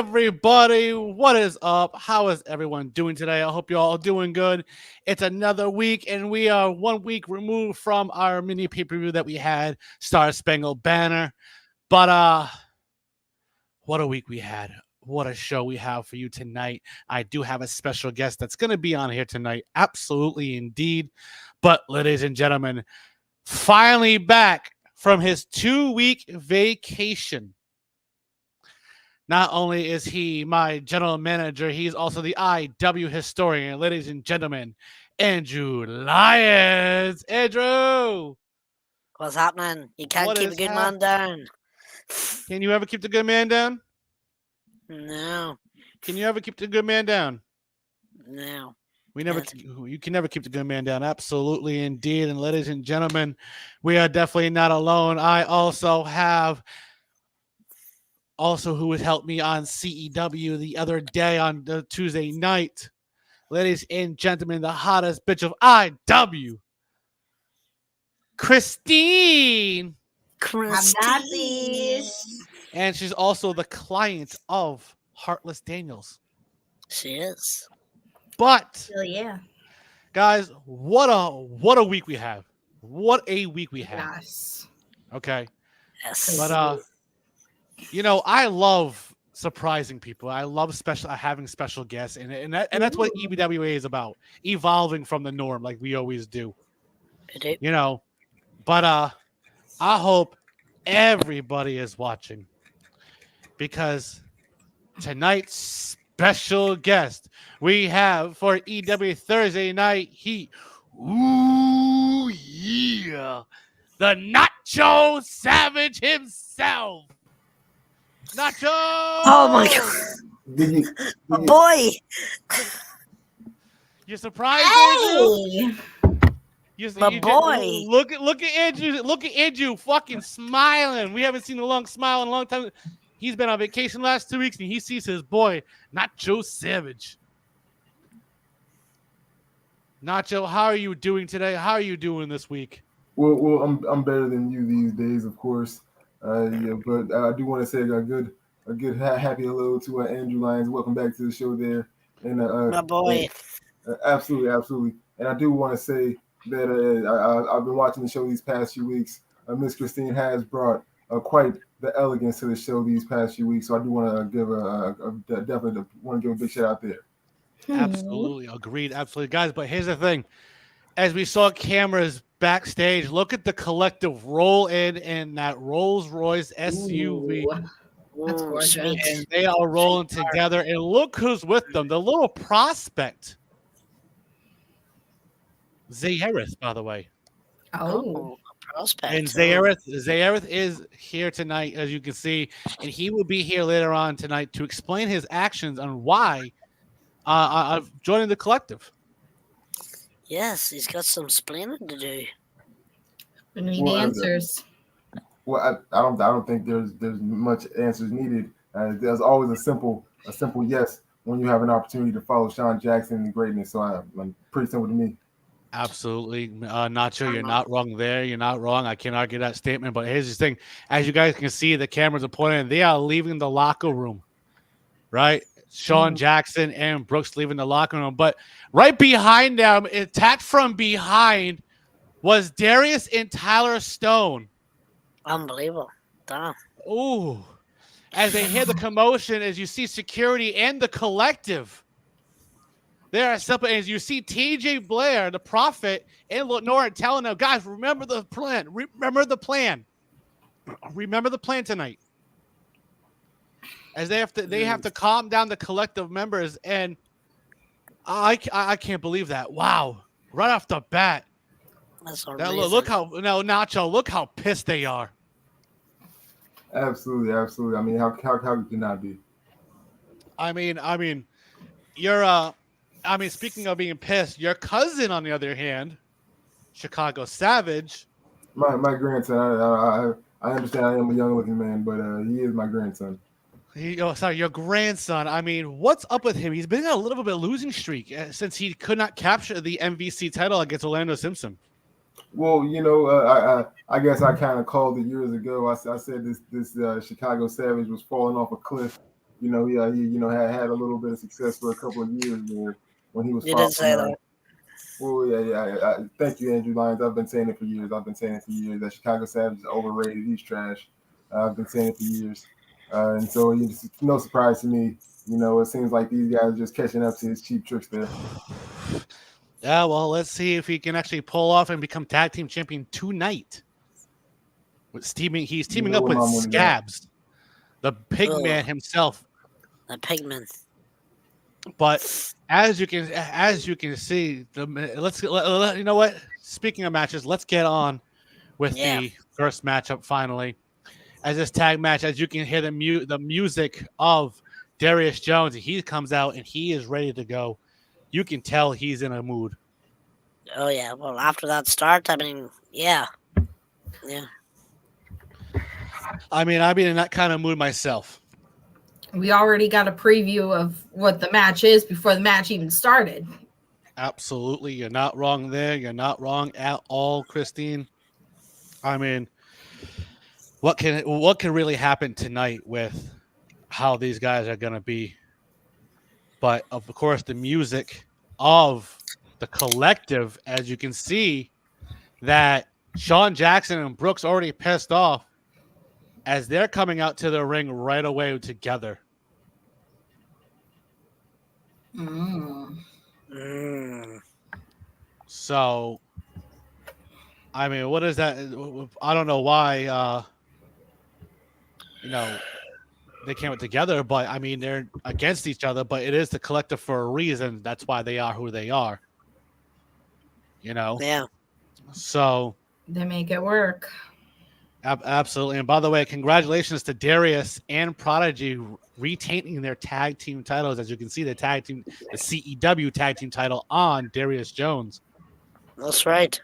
everybody? What is up? How is everyone doing today? I hope you're all doing good. It's another week, and we are 1 week removed from our mini pay-per-view that we had, Star Spangled Banner. But what a week we had. What a show we have for you tonight. I do have a special guest that's going to be on here tonight. Absolutely, indeed. But, ladies and gentlemen, finally back from his 2-week vacation. Not only is he my general manager, he's also the IW historian. Ladies and gentlemen, Andrew Lyons. Andrew! What's happening? You can't keep a good man down. Can you ever keep the good man down? No. Can you ever keep the good man down? No. You can never keep the good man down. Absolutely, indeed. And ladies and gentlemen, we are definitely not alone. I also have who has helped me on CEW the other day on the Tuesday night. Ladies and gentlemen, the hottest bitch of IW, Christine. And she's also the client of Heartless Daniels. She is. But, yeah, guys, what a week we have. What a week we have. Yes. Okay. Yes. But I love surprising people. I love having special guests, and that's what EWA is about. Evolving from the norm, like we always do. But I hope everybody is watching, because tonight's special guest we have for EW Thursday Night Heat. Ooh yeah, the Nacho Savage himself. Nacho! Oh my god. My boy! You surprised, Hey! Andrew? My boy! Look at Andrew. Look at Andrew fucking smiling. We haven't seen a long smile in a long time. He's been on vacation last 2 weeks, and he sees his boy, Nacho Savage. Nacho, how are you doing today? How are you doing this week? Well, I'm better than you these days, of course. But I do want to say a good happy hello to Andrew Lyons. Welcome back to the show there. And My boy. Absolutely. And I do want to say that I've been watching the show these past few weeks. Miss Christine has brought quite the elegance to the show these past few weeks. So I do want to give a big shout out there. Absolutely. Agreed. Absolutely. Guys, but here's the thing. As we saw cameras backstage, look at the collective roll in that Rolls Royce SUV. Ooh, that's gorgeous. And they are rolling together. And look who's with them. The little prospect. Zayareth, by the way. Oh. Prospect. And Zayareth is here tonight, as you can see. And he will be here later on tonight to explain his actions on why joining the collective. Yes, he's got some explaining to do. We need answers. Well, I don't think there's much answers needed. There's always a simple yes when you have an opportunity to follow Sean Jackson and greatness. So I'm pretty simple to me. Absolutely. Nacho, you're not wrong there. You're not wrong. I can't argue that statement. But here's the thing. As you guys can see, the cameras are pointing. They are leaving the locker room, right? Sean Jackson and Brooks leaving the locker room. But right behind them, attacked from behind, was Darius and Tyler Stone. Unbelievable. Damn. Ooh. As they hear the commotion, as you see security and the collective. There are separate, as you see TJ Blair, the Prophet, and Lenora telling them, guys, remember the plan. Remember the plan. Remember the plan tonight. As they have to calm down the collective members, and I can't believe that. Wow. Right off the bat. That's Look Nacho, look how pissed they are. Absolutely. I mean, how could you not be? I mean, you're speaking of being pissed, your cousin, on the other hand, Chicago Savage. My grandson. I understand I am a young looking man, but he is my grandson. Your grandson. I mean, what's up with him? He's been on a little bit losing streak since he could not capture the MVC title against Orlando Simpson. Well, I guess I kind of called it years ago. I said this Chicago Savage was falling off a cliff, had a little bit of success for a couple of years there when he was You far did say from. that. Well, yeah. Thank you, Andrew Lyons. I've been saying it for years. That Chicago Savage is overrated. He's trash. I've been saying it for years, and so it's no surprise to me. It seems like these guys are just catching up to his cheap tricks there. Yeah, well, let's see if he can actually pull off and become tag team champion tonight. He's teaming up what with I'm winning that. Scabs, the Pigman himself. The Pigman. But as you can see, you know what? Speaking of matches, let's get on with the first matchup finally. As this tag match, as you can hear the music of Darius Jones, he comes out and he is ready to go. You can tell he's in a mood. Oh yeah. Well, after that start, yeah. I've been in that kind of mood myself. We already got a preview of what the match is before the match even started. Absolutely. You're not wrong there. You're not wrong at all, Christine. What can really happen tonight with how these guys are going to be? But, of course, the music of the collective, as you can see, that Sean Jackson and Brooks already pissed off as they're coming out to the ring right away together. So, what is that? I don't know why, they came together, but they're against each other, but it is the collective for a reason. That's why they are who they are. Yeah. So they make it work. Absolutely. And by the way, congratulations to Darius and Prodigy retaining their tag team titles. As you can see, the CEW tag team title on Darius Jones. That's right.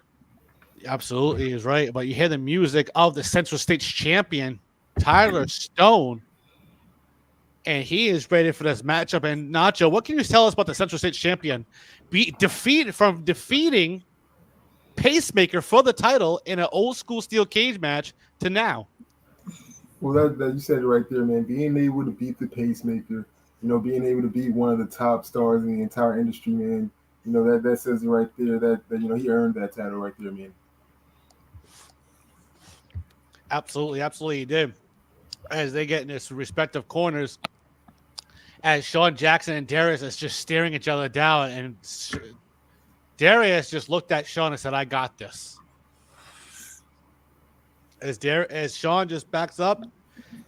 Absolutely is right. But you hear the music of the Central States champion, Tyler Stone, and he is ready for this matchup. And Nacho, what can you tell us about the Central States champion defeating Pacemaker for the title in an old school steel cage match to now? Well, that you said it right there, man. Being able to beat the Pacemaker, being able to beat one of the top stars in the entire industry, man. That says it right there. That he earned that title right there, man. Absolutely, he did. As they get in their respective corners, as Sean Jackson and Darius is just staring each other down, and Darius just looked at Sean and said, "I got this." As Sean just backs up,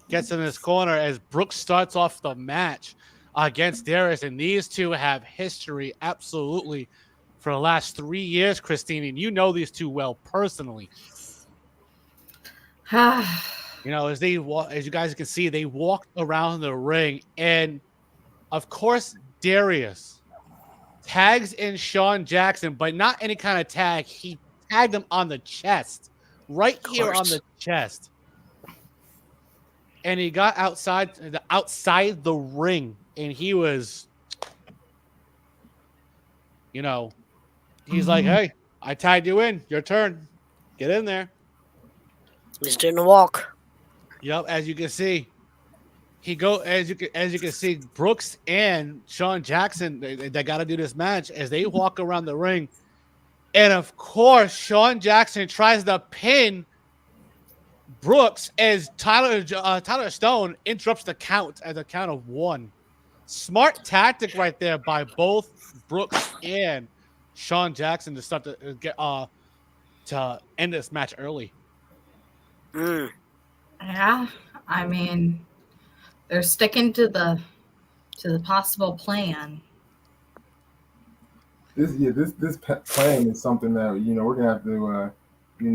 gets in his corner, as Brooks starts off the match against Darius, and these two have history absolutely for the last 3 years, Christine, and you know these two well personally. As you guys can see, they walked around the ring, and of course, Darius tags in Sean Jackson, but not any kind of tag. He tagged him on the chest, right here on the chest. And he got outside the ring, and he was, he's like, "Hey, I tagged you in. Your turn. Get in there." He's doing the walk. Yep, as you can see. As you can see, Brooks and Sean Jackson, they got to do this match as they walk around the ring. And of course, Sean Jackson tries to pin Brooks as Tyler Stone interrupts the count at the count of 1. Smart tactic right there by both Brooks and Sean Jackson to start to get to end this match early. Yeah, they're sticking to the possible plan. This plan is something that we're gonna have to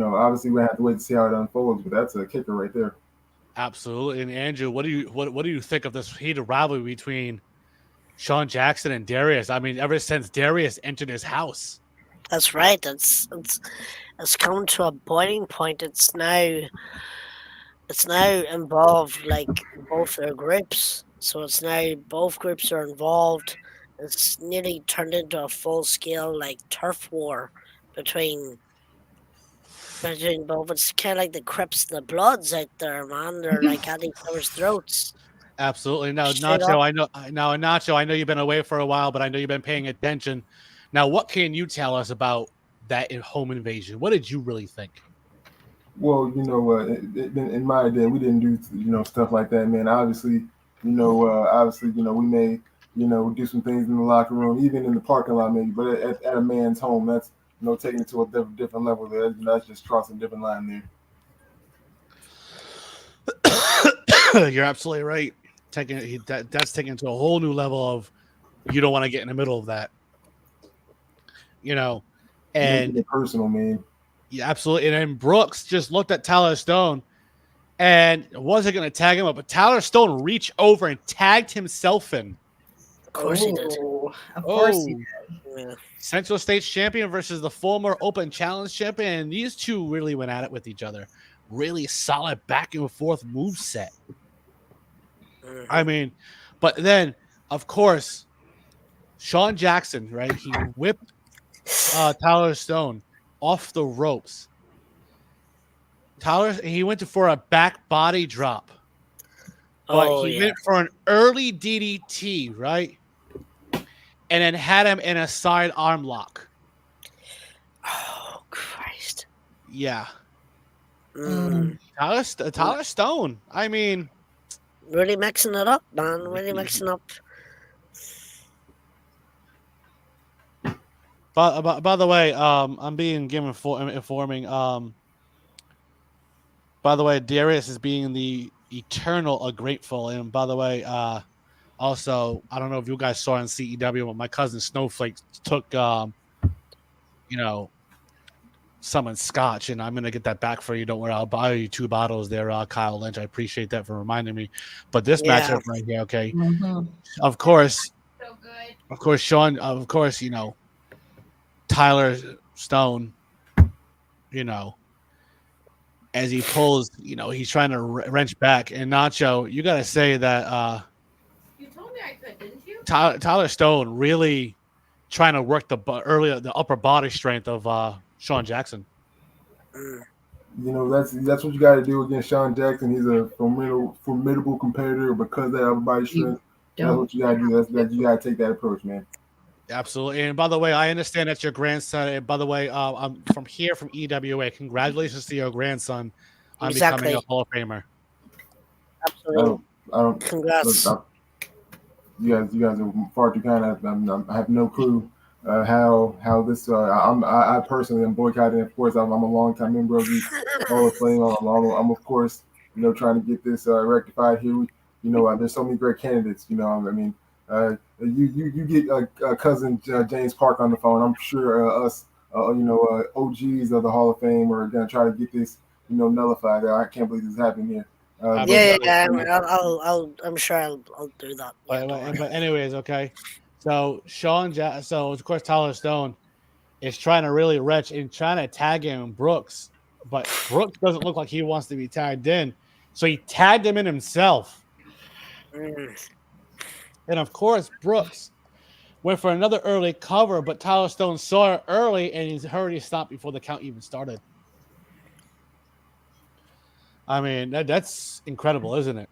obviously we have to wait to see how it unfolds, but that's a kicker right there. Absolutely. And Andrew, what do you think of this heated rivalry between Sean Jackson and Darius? Ever since Darius entered his house. That's right. It's come to a boiling point. It's now involved like both their groups. So it's now both groups are involved. It's nearly turned into a full scale like turf war between both. It's kind of like the Crips and the Bloods out there, man. They're like at each other's throats. Absolutely. Now, Straight Nacho, up. Nacho, I know you've been away for a while, but I know you've been paying attention. Now, what can you tell us about that home invasion? What did you really think? Well, in my day, we didn't do stuff like that, man. Obviously, we may do some things in the locker room, even in the parking lot, maybe. But at a man's home, that's taking it to a different level. There, that's just crossing a different line there. You're absolutely right. That's taken it to a whole new level of you don't want to get in the middle of that, Making and it personal, man. yeah, absolutely. And then Brooks just looked at Tyler Stone and wasn't going to tag him up, but Tyler Stone reached over and tagged himself in. Of course he did. Of course he did. Yeah. Central States champion versus the former Open Challenge champion, and these two really went at it with each other. Really solid back and forth move set. Mhm. I mean, but then of course, Sean Jackson, right? He whipped Tyler Stone off the ropes. He went for a back body drop, but he went for an early DDT, right? And then had him in a side arm lock. Oh Christ! Yeah. Mm. Tyler Stone. I mean, Really mixing it up, man. Really mixing up. by the way, I'm being given informing. By the way, Darius is being the eternal grateful, and by the way, also I don't know if you guys saw in CEW, but my cousin Snowflake took some scotch, and I'm gonna get that back for you. Don't worry, I'll buy you 2 bottles there, Kyle Lynch. I appreciate that for reminding me. But this matchup right here, okay, of course, So good. of course, Sean, of course, Tyler Stone, as he pulls, he's trying to wrench back, and Nacho, you got to say that You told me I could, didn't you? Tyler Stone really trying to work the upper body strength of Sean Jackson. That's what you got to do against Sean Jackson. He's a formidable competitor because of that upper body strength. That's what you got to do. That you got to take that approach, man. Absolutely. And by the way, I understand that's your grandson. And by the way, I'm from EWA. Congratulations to your grandson on becoming a Hall of Famer. Absolutely. I don't. Congrats. You guys are far too kind. I have no clue how this. I personally am boycotting. Of course, I'm a longtime member of the Hall of Fame. I'm of course trying to get this rectified here. There's so many great candidates. You get cousin James Park on the phone. I'm sure us OGs of the Hall of Fame are gonna try to get this nullified. I can't believe this is happening here. I'm sure I'll do that. But anyways, okay. So so of course Tyler Stone is trying to really wrench and trying to tag him Brooks, but Brooks doesn't look like he wants to be tagged in, so he tagged him in himself. And of course Brooks went for another early cover, but Tyler Stone saw it early and he's already stopped before the count even started. I mean, that's incredible, isn't it?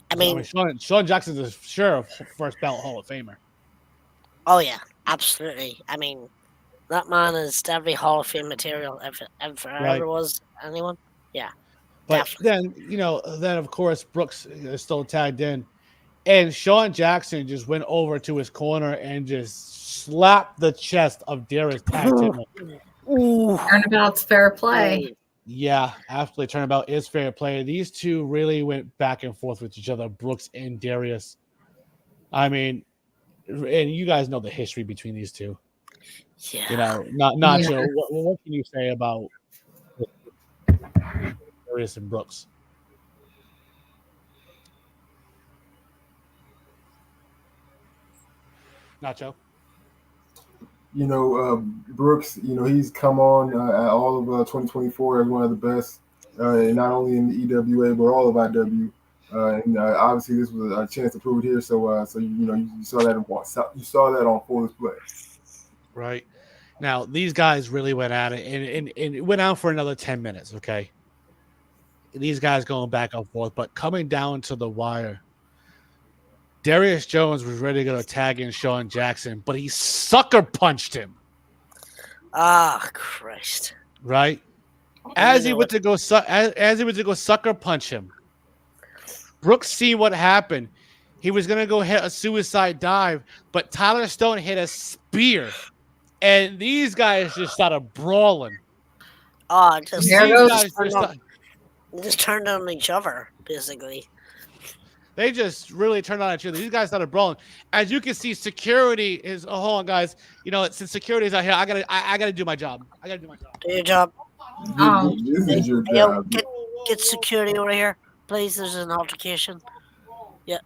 I mean Sean Jackson's a sure first ballot Hall of Famer. Oh yeah, absolutely. I mean, that man is definitely Hall of Fame material if ever was anyone. Yeah. But definitely. then of course Brooks is still tagged in, and Sean Jackson just went over to his corner and just slapped the chest of Darius tag team. Turnabout's fair play. Yeah, absolutely. Turnabout is fair play. These two really went back and forth with each other, Brooks and Darius. I mean, and you guys know the history between these two. Yeah. Nacho, what can you say about Darius and Brooks? Nacho? Brooks, he's come on all of 2024 as one of the best, not only in the EWA but all of IW. And obviously, this was a chance to prove it here. So you saw that on full display. Right. Now these guys really went at it, and it went out for another 10 minutes. Okay. these guys going back and forth, but coming down to the wire, Darius Jones was ready to go tag in Sean Jackson, but he sucker punched him. Ah, Christ! Right as he went to go sucker punch him, Brooks seen what happened. He was gonna go hit a suicide dive, but Tyler Stone hit a spear, and these guys just started brawling. Just turned on each other, basically. They just really turned on each other. These guys started brawling. As you can see, security is. Oh, hold on, guys. You know, since security is out here, I gotta do my job. I gotta do my job. Do your job. This is your job. Get security over here, please. There's an altercation. Yeah.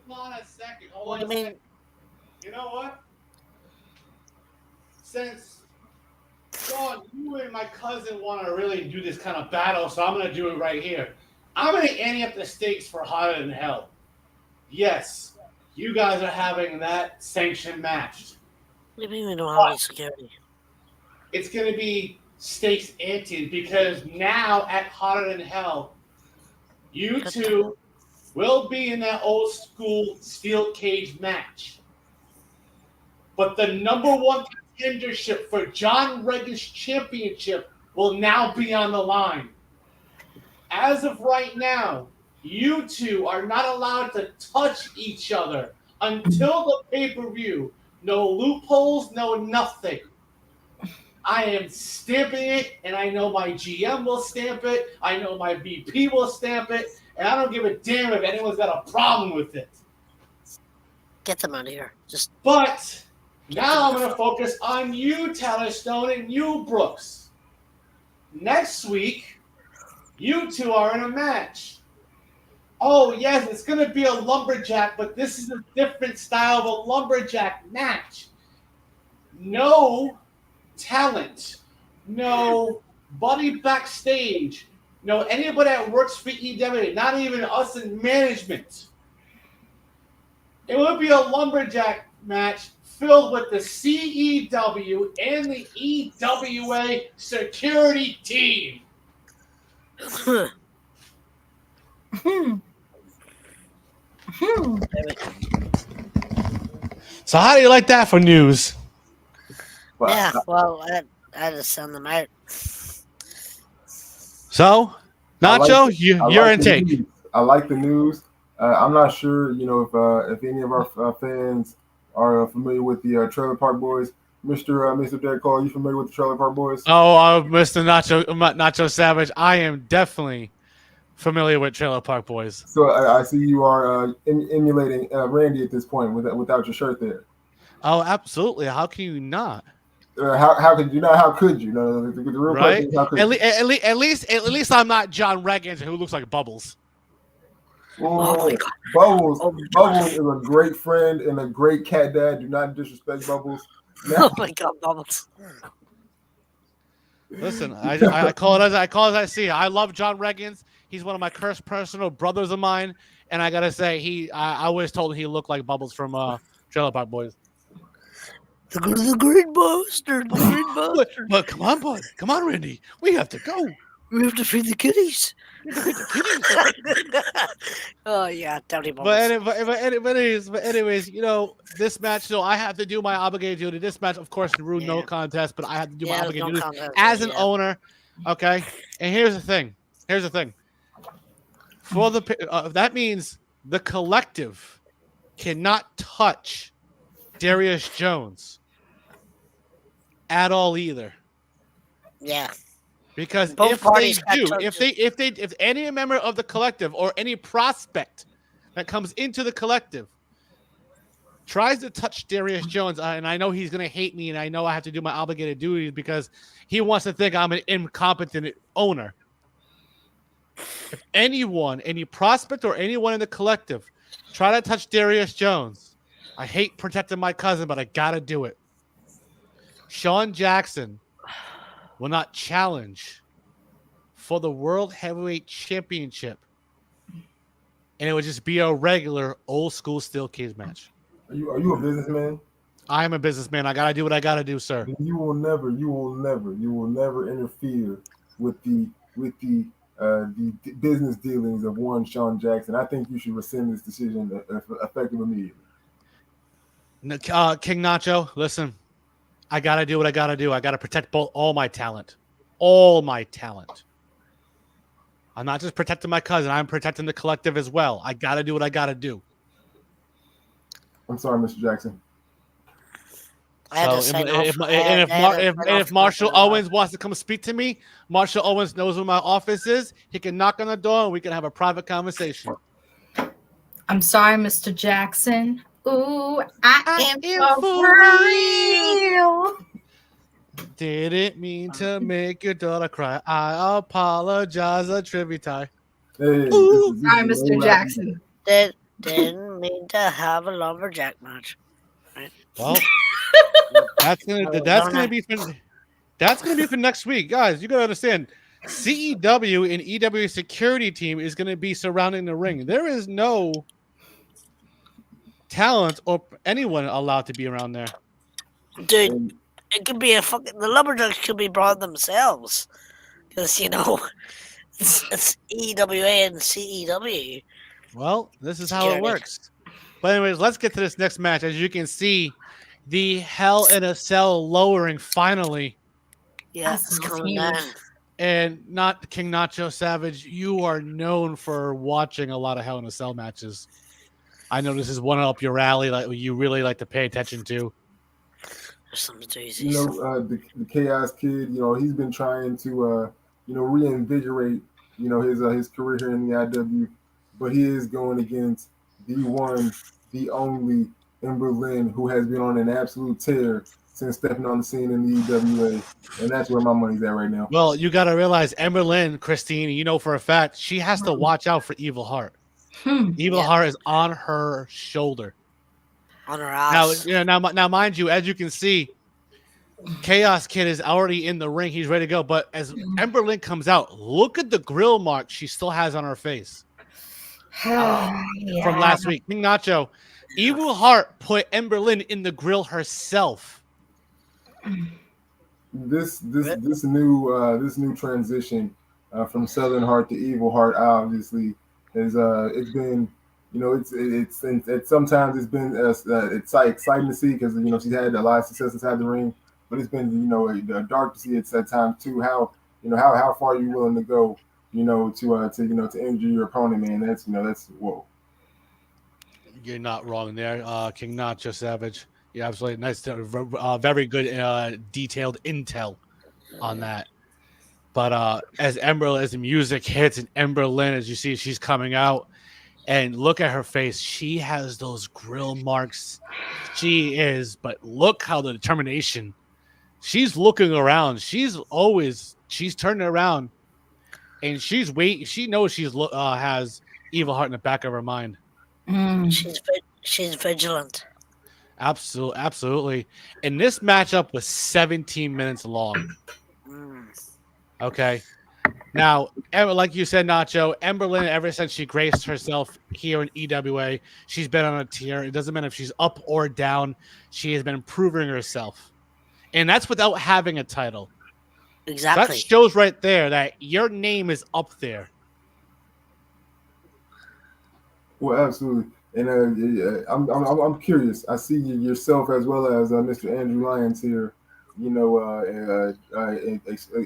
Hold on a second. What do you mean? You know what? Since Sean, you and my cousin want to really do this kind of battle, so I'm gonna do it right here. I'm gonna ante up the stakes for Hotter Than Hell. Yes, you guys are having that sanctioned match. What do you mean we don't have any security? It's gonna be stakes ante because now at Hotter Than Hell, you two will be in that old school steel cage match. But the number one contendership for John Reagan's championship will now be on the line. As of right now, you two are not allowed to touch each other until the pay-per-view. No loopholes, no nothing. I am stamping it, and I know my GM will stamp it. I know my VP will stamp it, and I don't give a damn if anyone's got a problem with it. Get them out of here. But now I'm going to focus on you, Tyler Stone, and you, Brooks. Next week, you two are in a match. Oh, yes, it's going to be a lumberjack, but this is a different style of a lumberjack match. No talent, no buddy backstage, no anybody that works for EWA, not even us in management. It would be a lumberjack match filled with the CEW and the EWA security team. So how do you like that for news? Yeah, well, I had to send them out. So, Nacho, you're in take. I like the news. I'm not sure, if any of our fans are familiar with the Trailer Park Boys. Mr. Derek Cole, are you familiar with the Trailer Park Boys? Oh, Mr. Nacho Savage, I am definitely familiar with Trailer Park Boys. So I see you are emulating Randy at this point without your shirt there. Oh, absolutely. How can you not? How could you not? How could you? No, the real right? Question is, at least I'm not John Reagan who looks like Bubbles. Oh my God. Bubbles is a great friend and a great cat dad. Do not disrespect Bubbles. Oh my God, Bubbles. Listen, I call it as I see it. I love John Reagan's. He's one of my cursed personal brothers of mine, and I gotta say, I always told him he looked like Bubbles from Trailer Park Boys. The Green Bastard. The Green Bastard. But come on, bud. Come on, Randy. We have to go. We have to feed the kitties. Oh yeah, Dowdy Bubbles. But anyways, this match. So I have to do my obligated duty. This match, of course, rule no contest, but I have to do my obligated duty as an owner. Okay, and here's the thing. For that means the collective cannot touch Darius Jones at all either. Yeah. Because Both if any member of the collective or any prospect that comes into the collective tries to touch Darius Jones, and I know he's going to hate me, and I know I have to do my obligated duties because he wants to think I'm an incompetent owner. If any prospect or anyone in the collective try to touch Darius Jones, I hate protecting my cousin, but I got to do it. Sean Jackson will not challenge for the World Heavyweight Championship. And it would just be a regular old school steel cage match. Are you a businessman? I am a businessman. I gotta do what I gotta do, sir. You will never interfere with the the business dealings of one Sean Jackson. I think you should rescind this decision effective immediately. King Nacho, listen, I gotta do what I gotta do. I gotta protect all my talent. All my talent. I'm not just protecting my cousin, I'm protecting the collective as well. I gotta do what I gotta do. I'm sorry, Mr. Jackson. So, if Marshall Owens wants to come speak to me, Marshall Owens knows where my office is. He can knock on the door and we can have a private conversation. I'm sorry, Mr. Jackson. Ooh, I am for real. Didn't mean to make your daughter cry. I apologize, a tribute tie. Hey, Sorry, Mr. Jackson. Didn't mean to have a lumberjack match. Right? Well, that's gonna be for next week, guys. You gotta understand. CEW and EWA security team is gonna be surrounding the ring. There is no talent or anyone allowed to be around there. Dude, it could be the lumberjacks could be brought themselves. Because, it's EWA and CEW. Well, this is how it works. But anyways, let's get to this next match. As you can see, the Hell in a Cell lowering finally. Yeah, it's coming down. And not King Nacho Savage, you are known for watching a lot of Hell in a Cell matches. I know this is one up your alley, like you really like to pay attention to. The Chaos Kid, he's been trying to reinvigorate, his career here in the IW, but he is going against the one, the only Ember Lynn, who has been on an absolute tear since stepping on the scene in the EWA, and that's where my money's at right now. Well, you got to realize Ember Lynn, Christine, for a fact, she has to watch out for Evil Heart. Evil Heart is on her shoulder. On her ass. Now, mind you, as you can see, Chaos Kid is already in the ring. He's ready to go. But as Ember Lynn comes out, look at the grill mark she still has on her face from last week. King Nacho, Evil Heart put Ember Lynn in the grill herself. This new transition from Southern Heart to Evil Heart obviously has it's been it's sometimes it's been it's exciting to see because she's had a lot of success inside the ring, but it's been dark to see it at times too how far you're willing to go to injure your opponent, man. That's whoa. You're not wrong there, King Nacho Savage. Yeah, absolutely nice, very good detailed intel on that. But as the music hits and Ember Lynn, as you see, she's coming out, and look at her face. She has those grill marks. But look how the determination. She's looking around. She's turning around, and she's waiting. She knows has Evil Heart in the back of her mind. She's vigilant. Absolutely. And this matchup was 17 minutes long. Okay. Now, like you said, Nacho, Ember Lynn, ever since she graced herself here in EWA, she's been on a tier. It doesn't matter if she's up or down. She has been improving herself. And that's without having a title. Exactly. That shows right there that your name is up there. Well, absolutely. And I'm curious. I see yourself as well as Mr. Andrew Lyons here,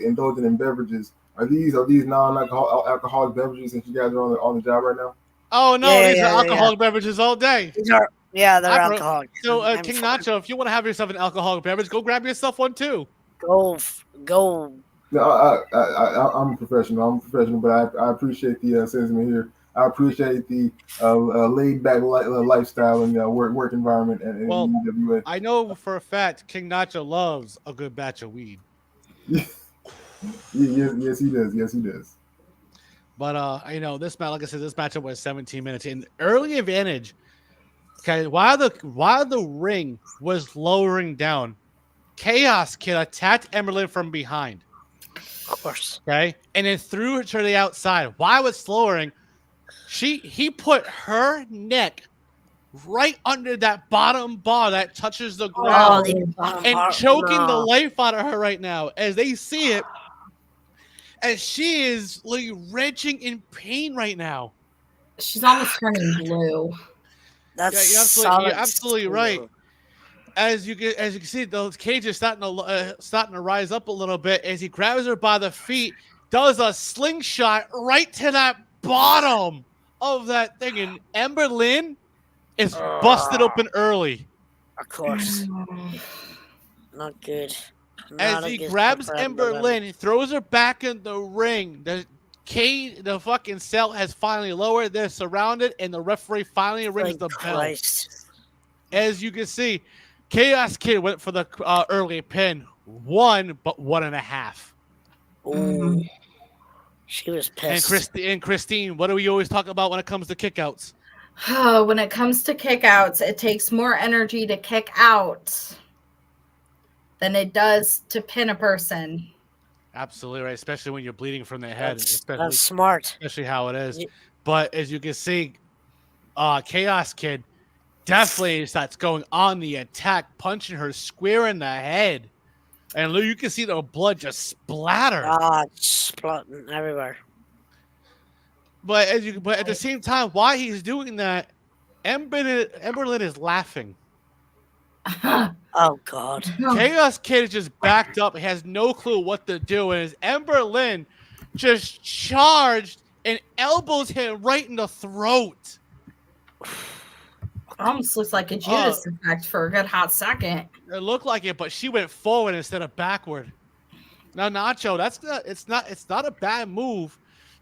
indulging in beverages. Are these non-alcoholic beverages since you guys are on the job right now? Oh no, these are alcoholic beverages all day. They're alcoholic. So King Nacho, if you want to have yourself an alcoholic beverage, go grab yourself one too. Go. No, I'm a professional. But I appreciate the sentiment here. I appreciate the laid-back lifestyle and work environment at EWA. I know for a fact King Nacho loves a good batch of weed. Yes, he does. Yes, he does. But this match, like I said, this matchup was 17 minutes. In early advantage, okay, while the ring was lowering down, Chaos Kid attacked Ember Lynn from behind. Of course. Okay, and then threw her to the outside. While it's lowering, he put her neck right under that bottom bar that touches the ground and choking the life out of her right now. As they see it, And she is like wrenching in pain right now. She's almost turning blue. That's Yeah, you're solid absolutely right. steel. As you can see, those cages starting to rise up a little bit as he grabs her by the feet, does a slingshot right to that bottom of that thing, and Ember Lynn is busted Ugh, open early. of course. Not good. As Not a he good start grabs for Ember Emberlyn. Lynn, he throws her back in the ring. The fucking cell has finally lowered. They're surrounded, and the referee finally rings Thank the bell. Christ. As you can see, Chaos Kid went for the early pin. 1, but 1.5. Ooh. She was And pissed. Christine, what do we always talk about when it comes to kickouts? When it comes to kickouts, it takes more energy to kick out than it does to pin a person. Absolutely right, especially when you're bleeding from the head, That's smart. especially how it is. You- But as you can see, Chaos Kid definitely starts going on the attack, punching her square in the head. And you can see the blood just splatter. It's splotting everywhere. But at the same time, while he's doing that, Emberlyn is laughing. Oh, God. Chaos Kid is just backed up. He has no clue what to do. And as Emberlyn just charged and elbows him right in the throat. Almost looks like a Judas effect for a good hot second. It looked like it, but she went forward instead of backward. Now, Nacho, it's not a bad move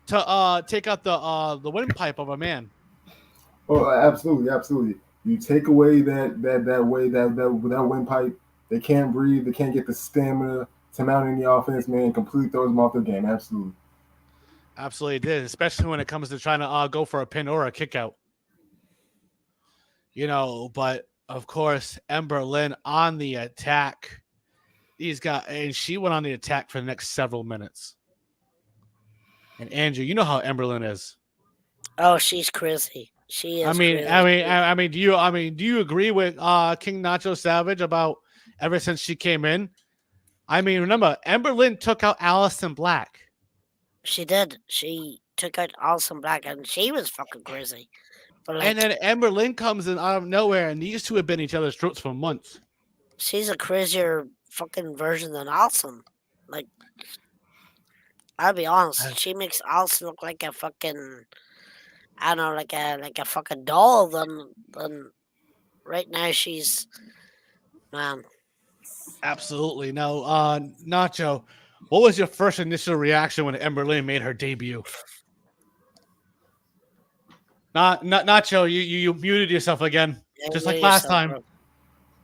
to take out the windpipe of a man. Oh, absolutely, absolutely. You take away that windpipe, they can't breathe, they can't get the stamina to mount any offense, man. Completely throws them off their game. Absolutely. Absolutely did, especially when it comes to trying to go for a pin or a kick out. But of course, Ember Lynn on the attack. And she went on the attack for the next several minutes. And Andrew, you know how Ember Lynn is. Oh, she's crazy. She is. I mean, do you agree with King Nacho Savage about ever since she came in? I mean, remember, Ember Lynn took out Allison Black. She did. She took out Allison Black, and she was fucking crazy. But And then Ember Lynn comes in out of nowhere, and these two have been each other's throats for months. She's a crazier fucking version than Allison. Like, I'll be honest, she makes Allison look like a fucking, I don't know, like a fucking doll. Then right now she's, man. Absolutely. Now, Nacho, what was your first initial reaction when Ember Lynn made her debut? Not Nacho, you muted yourself again, just like last time. Bro.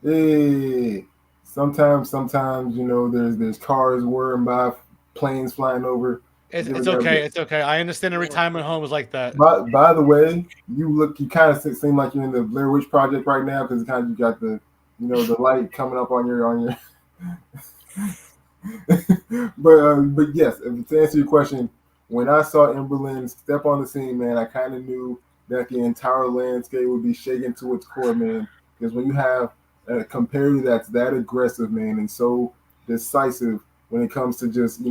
Hey, sometimes there's cars whirring by, planes flying over. It's okay. It's okay. I understand a retirement home is like that. By the way, you kind of seem like you're in the Blair Witch Project right now because kind of you got the the light coming up on your. but yes, to answer your question, when I saw Ember Lynn step on the scene, man, I kind of knew that the entire landscape would be shaken to its core, man. Because when you have a competitor that's that aggressive, man, and so decisive when it comes to just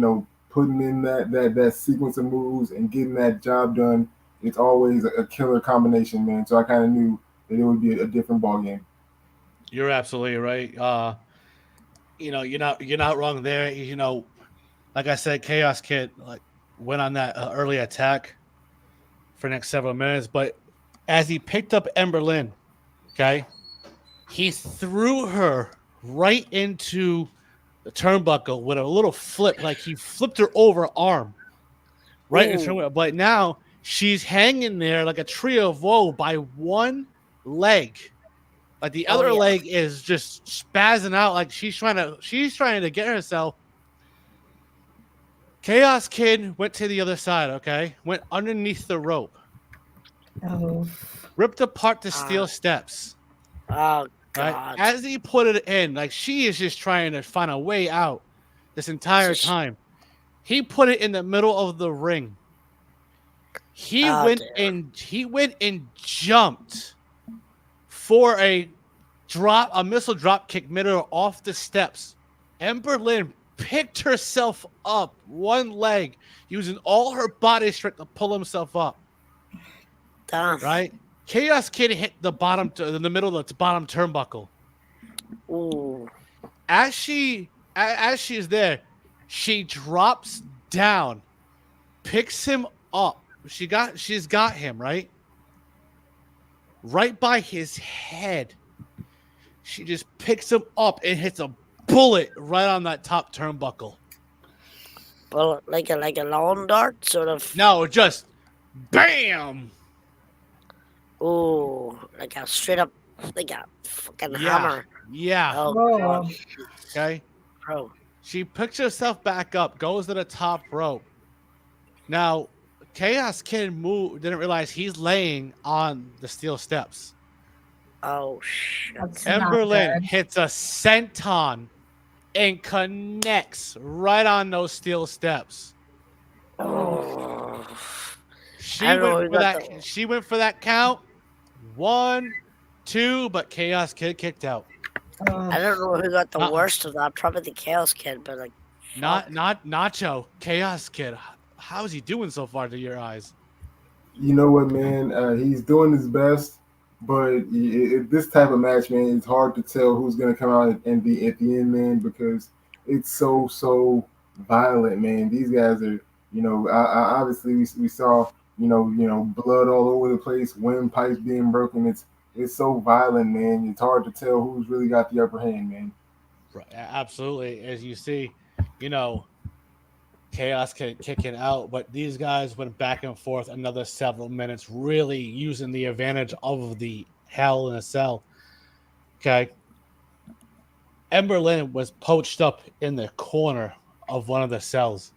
putting in that sequence of moves and getting that job done, it's always a killer combination, man. So I kind of knew that it would be a different ball game. You're absolutely right. You're not wrong there. Like I said, Chaos Kid went on that early attack for the next several minutes, but as he picked up Ember Lynn, okay, he threw her right into the turnbuckle with a little flip, like he flipped her over arm, right in the turnbuckle. But now she's hanging there like a tree of woe by one leg. Like the other leg is just spazzing out, like she's trying to get herself. Chaos Kid went to the other side, okay? Went underneath the rope. Oh. Ripped apart the steel steps. Oh, God. Right? As he put it in, like she is just trying to find a way out this entire time. He put it in the middle of the ring. He went and jumped for a missile drop kick midair off the steps. Ember Lynn picked herself up, one leg, using all her body strength to pull himself up. Damn. Right? Chaos Kid hit the bottom, in the middle of the bottom turnbuckle. Ooh. As she's there, she drops down, picks him up. She's got him right by his head. She just picks him up and hits a bullet right on that top turnbuckle. Well, like a lawn dart, sort of. No, just bam. Ooh, like a straight up, like a fucking hammer. Yeah. Oh, God. Okay. Bro. She picks herself back up, goes to the top rope. Now, Chaos Kid didn't realize he's laying on the steel steps. Oh, shit. That's Ember not Lynn good. hits a senton and connects right on those steel steps. Oh. She I don't know went who for got that. She went for that count. 1, 2, but Chaos Kid kicked out. I don't know who got the Uh-uh. worst of that. Probably the Chaos Kid, but like. Not Nacho. Chaos Kid. How's he doing so far to your eyes? You know what, man? He's doing his best, but this type of match, man, it's hard to tell who's gonna come out and be at the end, man, because it's so violent, man. These guys are, obviously we saw, blood all over the place, windpipes being broken. It's so violent, man. It's hard to tell who's really got the upper hand, man. Right, absolutely. As you see, Chaos Kid kicking out, but these guys went back and forth another several minutes, really using the advantage of the Hell in a Cell. Okay. Ember Lynn was poached up in the corner of one of the cells.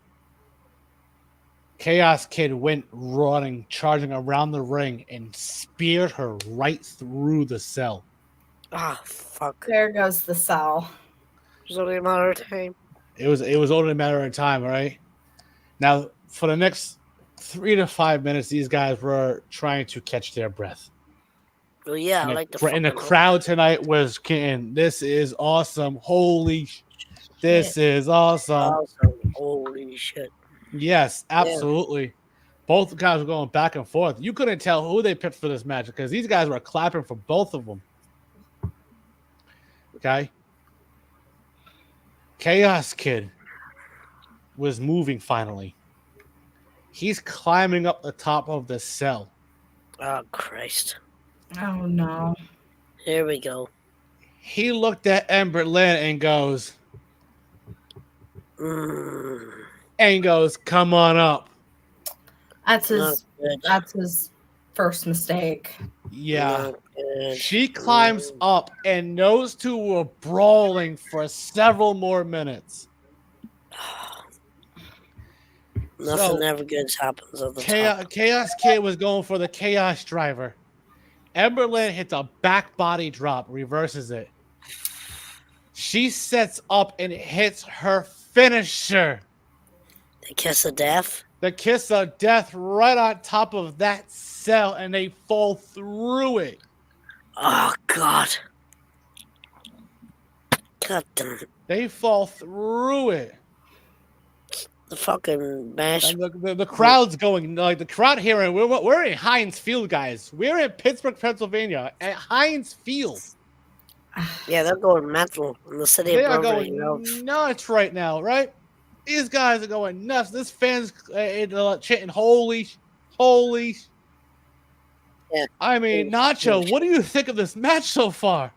Chaos Kid went running, charging around the ring, and speared her right through the cell. Ah, fuck. There goes the cell. It's only a matter of time. It was only a matter of time, right? Now, for the next 3 to 5 minutes, these guys were trying to catch their breath. Well, yeah, And I like and the crowd tonight was getting, this is awesome. Holy, this is awesome. Holy shit. Yes, absolutely. Both guys were going back and forth. You couldn't tell who they picked for this match because these guys were clapping for both of them. Okay. Chaos Kid was moving finally. He's climbing up the top of the cell. Oh, Christ. Oh no. Here we go. He looked at Ember Lynn and goes, come on up. That's his first mistake. Yeah. She climbs up, and those two were brawling for several more minutes. Nothing ever good happens at the top. Chaos Kid was going for the Chaos Driver. Ember Lynn hits a back body drop, reverses it. She sets up and hits her finisher. The kiss of death? The kiss of death right on top of that cell, and they fall through it. Oh, God. God damn it. They fall through it. The fucking mash. And the crowd's going, like the crowd here, and we're in Heinz Field, guys. We're in Pittsburgh, Pennsylvania, at Heinz Field. Yeah, they're going mental in the city They of are Beverly going Hills. nuts right now, right? These guys are going nuts. This fans chanting, holy. Yeah. I mean, Nacho, what do you think of this match so far?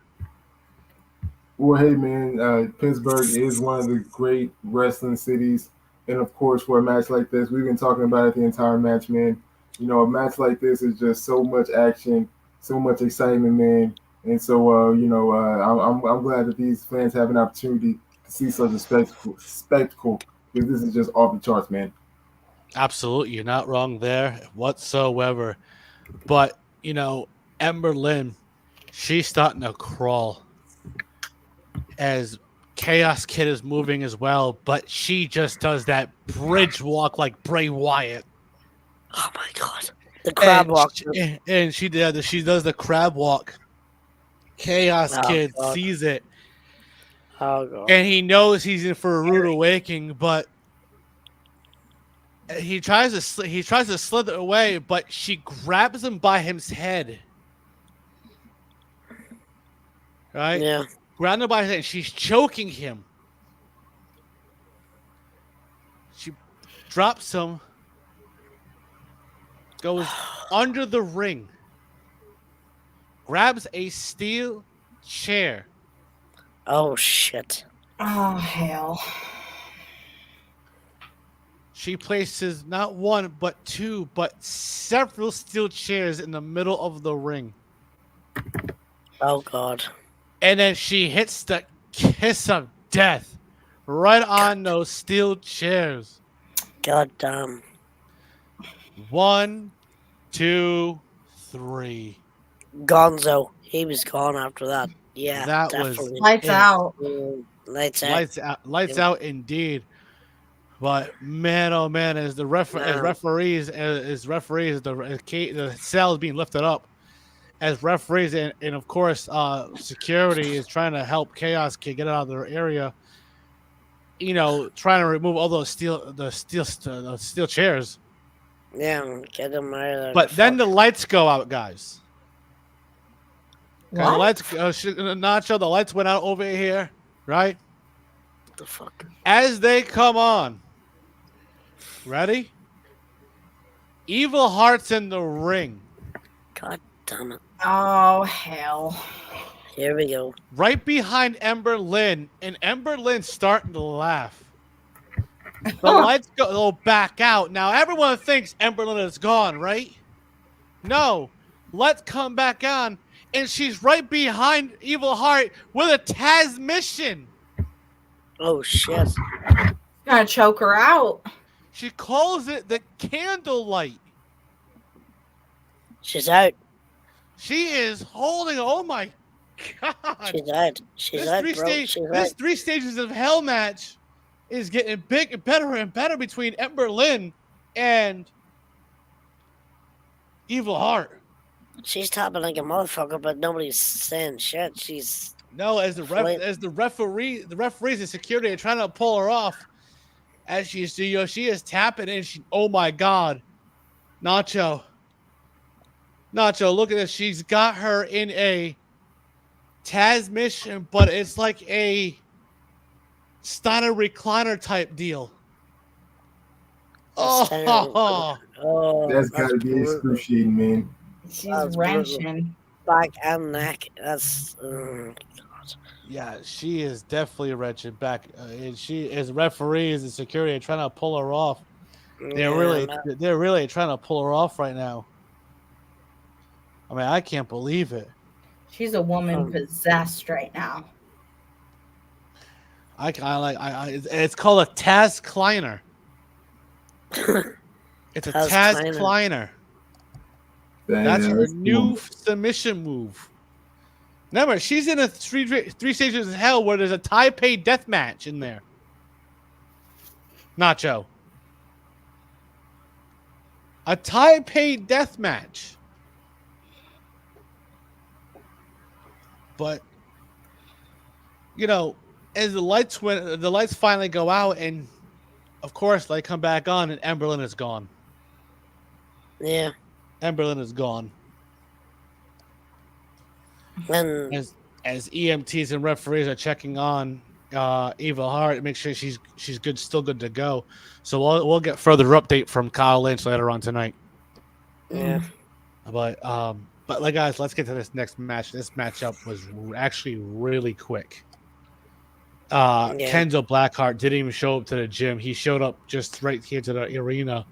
Well, hey, man, Pittsburgh is one of the great wrestling cities. And, of course, for a match like this, we've been talking about it the entire match, man. A match like this is just so much action, so much excitement, man. And so, I'm glad that these fans have an opportunity to see such a spectacle because this is just off the charts, man. Absolutely. You're not wrong there whatsoever. But, Ember Lynn, she's starting to crawl as Chaos Kid is moving as well, but she just does that bridge walk like Bray Wyatt. Oh, my God. The crab walk. And she does the crab walk. Chaos Kid God. sees it. Oh god. and he knows he's in for a rude awakening, but he tries to slither away, but she grabs him by his head. Right? Yeah. Grabs him by his head. She's choking him. She drops him, goes under the ring, grabs a steel chair. Oh shit. Oh, hell. She places not one, but two, but several steel chairs in the middle of the ring. Oh god. And then she hits the kiss of death right on those steel chairs. God damn. 1, 2, 3. Gonzo. He was gone after that. Yeah, That was definitely. Lights it. out. Lights out. Lights out indeed. But man, oh man, as the referees, the cell is being lifted up, as referees and of course security is trying to help Chaos Kid get out of their area. You know, trying to remove all those steel chairs. Yeah, get him out of there. But then the lights go out, guys. Okay, What? the lights, Nacho, the lights went out over here, right? What the fuck? As they come on, ready? Evil Heart's in the ring, God damn it. Oh, hell. Here we go. right behind Ember Lynn, and Ember Lynn's starting to laugh. The lights go back out. Now everyone thinks Ember Lynn is gone, right? No. Let's come back on, and she's right behind Evil Heart with a transmission. Oh shit. Gonna choke her out. She calls it the candlelight. She's out. She is holding. Oh my god! She's out. She's out, bro. She's This out. 3 stages of hell match is getting big and better between Ember Lynn and Evil Heart. She's tapping like a motherfucker, but nobody's saying shit. She's No, as the referees and security are trying to pull her off, as she is tapping and she. Oh my god, Nacho, look at this. She's got her in a transmission, but it's like a Steiner recliner type deal. Oh, That's gotta be brutal. excruciating, man. She's That's wrenching. Back and neck. That's yeah, she is definitely wretched back, and she as referees and security are trying to pull her off. They're really trying to pull her off right now. I mean, I can't believe it. She's a woman possessed right now. It's called a Taz Kleiner. It's a Taz Kleiner. That's her new submission move. Remember, she's in a three stages of hell where there's a Taipei death match in there. Nacho. A Taipei death match. But you know, as the lights finally go out, and of course they come back on, and Emberlyn is gone. Yeah. Emberlyn is gone. And As EMTs and referees are checking on Evil Heart to make sure she's good, still good to go. So we'll get further update from Kyle Lynch later on tonight. yeah. But like guys, let's get to this next match. This matchup was actually really quick. Kenzo Blackheart didn't even show up to the gym. He showed up just right here to the arena.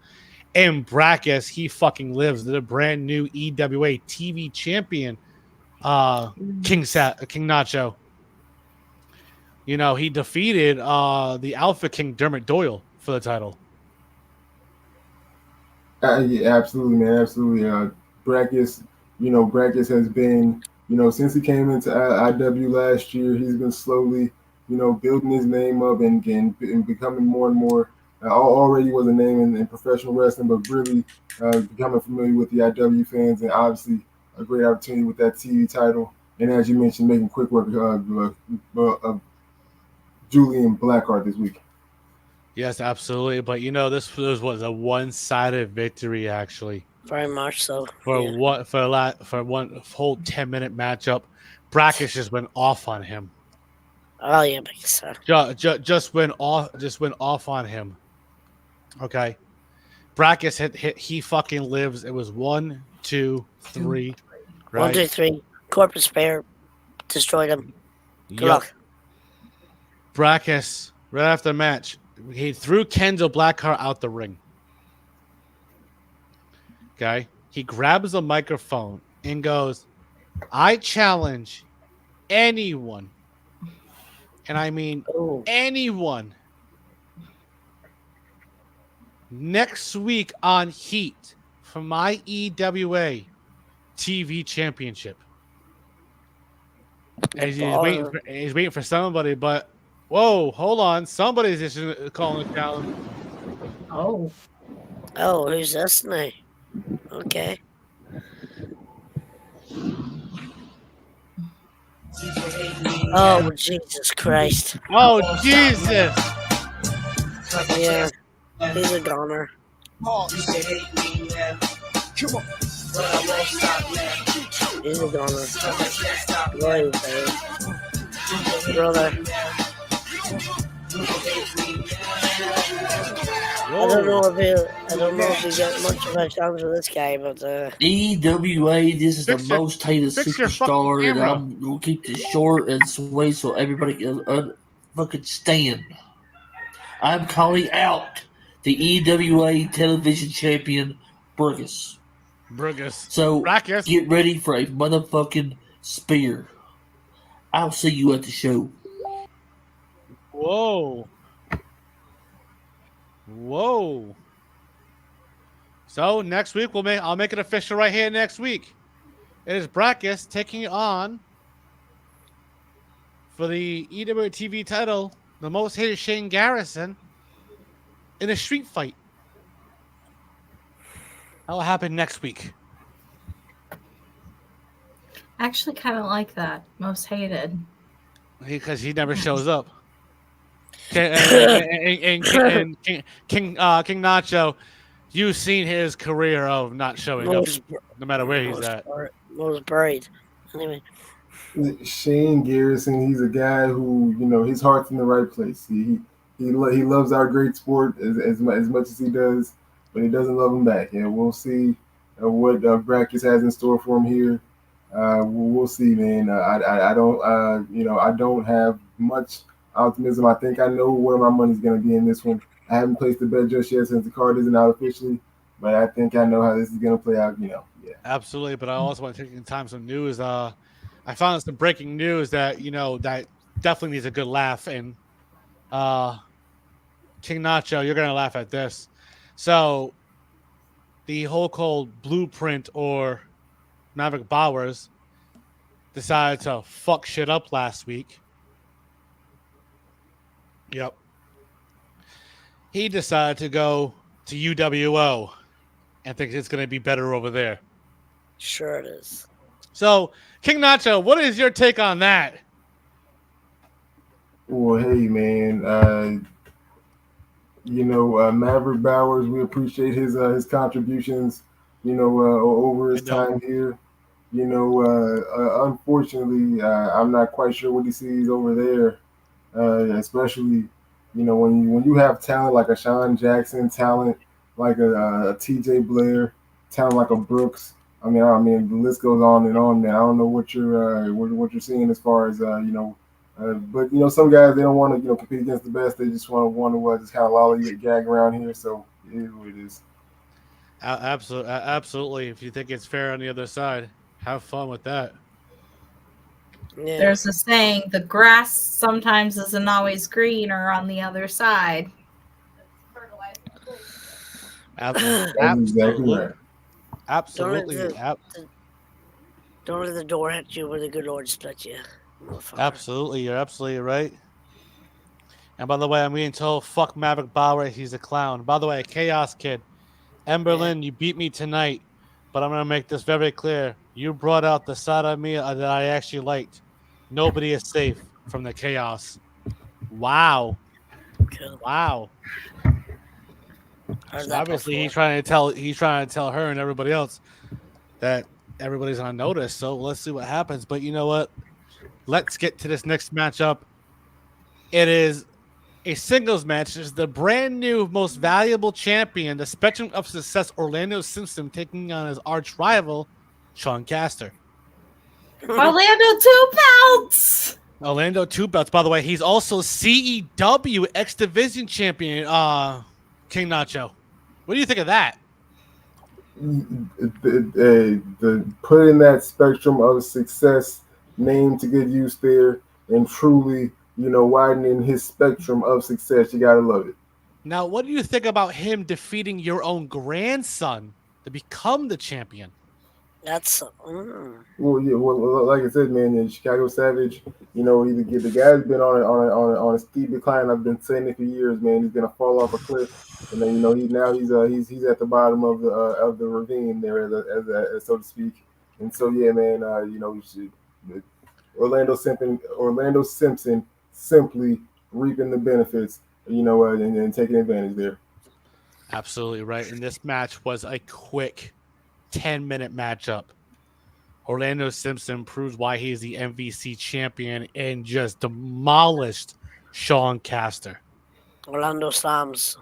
And Brackus, he fucking lives. The brand new EWA TV champion, King Nacho. You know, he defeated the Alpha King Dermot Doyle for the title. Yeah, absolutely, man. Absolutely. Brackus, Brackus has been, since he came into IW last year, he's been slowly, building his name up and becoming more and more. Already was a name in professional wrestling, but really becoming familiar with the IW fans, and obviously a great opportunity with that TV title. And as you mentioned, making quick work of Julian Blackheart this week. Yes, absolutely. But this was a one-sided victory, actually. Very much so. For Yeah. what for one whole 10-minute matchup, Brackus just went off on him. Oh yeah, big so. Just went off on him. Okay, Brackus hit. He fucking lives. It was 1, 2, 3. Right? 1, 2, 3. Corpus Spare destroyed him. Good Yep. luck. Brackus, right after the match, he threw Kenzo Blackheart out the ring. Okay, he grabs a microphone and goes, "I challenge anyone, and I mean Ooh. anyone, next week on Heat for my EWA TV championship." And he's waiting for somebody, but whoa, hold on. Somebody's just calling a challenge. Oh. Oh, who's this now? Okay. Oh, Jesus Christ. Oh, Jesus. Yeah. He's a goner. He's a goner. Right there. Brother. I don't know if you get much of a chance with this guy, but EWA, this is the Fix your- most hated fix your fucking superstar, and camera. I'm gonna keep this short and sweet so everybody can fucking stand. I'm calling out the EWA television champion, Burgess. So Brackus. get ready for a motherfucking spear. I'll see you at the show. Whoa. So next week I'll make it official right here next week. It is Brackus taking on for the EWA TV title, the most hated Shane Garrison in a street fight. That will happen next week. I actually kind of like that. Most hated. Because he never shows up. And King Nacho, you've seen his career of not showing up, no matter where he's at. Most buried. Anyway. Shane Garrison, he's a guy who, his heart's in the right place. He loves our great sport as much as he does, but he doesn't love him back. And we'll see what Brackus has in store for him here. We'll see, man. I don't have much optimism. I think I know where my money's going to be in this one. I haven't placed the bet just yet since the card isn't out officially, but I think I know how this is going to play out. Yeah. Absolutely, but I also want to take some news. I found some breaking news that that definitely needs a good laugh, and King Nacho, you're gonna laugh at this. So, the whole called Blueprint or Maverick Bowers decided to fuck shit up last week. Yep. He decided to go to UWO and thinks it's going to be better over there. Sure it is. So, King Nacho, what is your take on that? Well, hey, man. Maverick Bowers, we appreciate his contributions, over his time here. Unfortunately, I'm not quite sure what he sees over there, especially, when you have talent like a Sean Jackson, talent like a TJ Blair, talent like a Brooks. I mean, the list goes on and on, man. I don't know what you're seeing as far as but some guys, they don't want to compete against the best. They just want to just kind of lollygag around here. So it is what it is. Absolutely. If you think it's fair on the other side, have fun with that. Yeah. There's a saying: the grass sometimes isn't always greener on the other side. That's exactly right. Absolutely. Don't let the door hit you where the good Lord split you. Absolutely. You're absolutely right. And by the way, I'm being told, fuck Maverick Bauer. He's a clown. By the way, Chaos Kid. Emberlyn, you beat me tonight, but I'm going to make this very clear. You brought out the side of me that I actually liked. Nobody is safe from the chaos. Wow. Cool. Wow. Heard So that obviously before. he's trying to tell her and everybody else that everybody's on notice. So let's see what happens. But you know what? Let's get to this next matchup. It is a singles match. It's the brand new most valuable champion, the Spectrum of Success Orlando Simpson, taking on his arch rival, Sean Caster. Orlando 2 belts. Orlando 2 belts, by the way. He's also CEW X Division champion, King Nacho. What do you think of that? The putting that spectrum of success name to good use there, and truly, widening his spectrum of success. You gotta love it. Now, what do you think about him defeating your own grandson to become the champion? That's Well, yeah, well, like I said, man, in Chicago Savage, either get the guy's been on a steep decline. I've been saying it for years, man. He's gonna fall off a cliff, and then he's at the bottom of the ravine there, as so to speak. And so, yeah, man, Orlando Simpson simply reaping the benefits, and taking advantage there. Absolutely right. And this match was a quick 10-minute matchup. Orlando Simpson proves why he's the MVC champion and just demolished Sean Caster. Orlando Slams.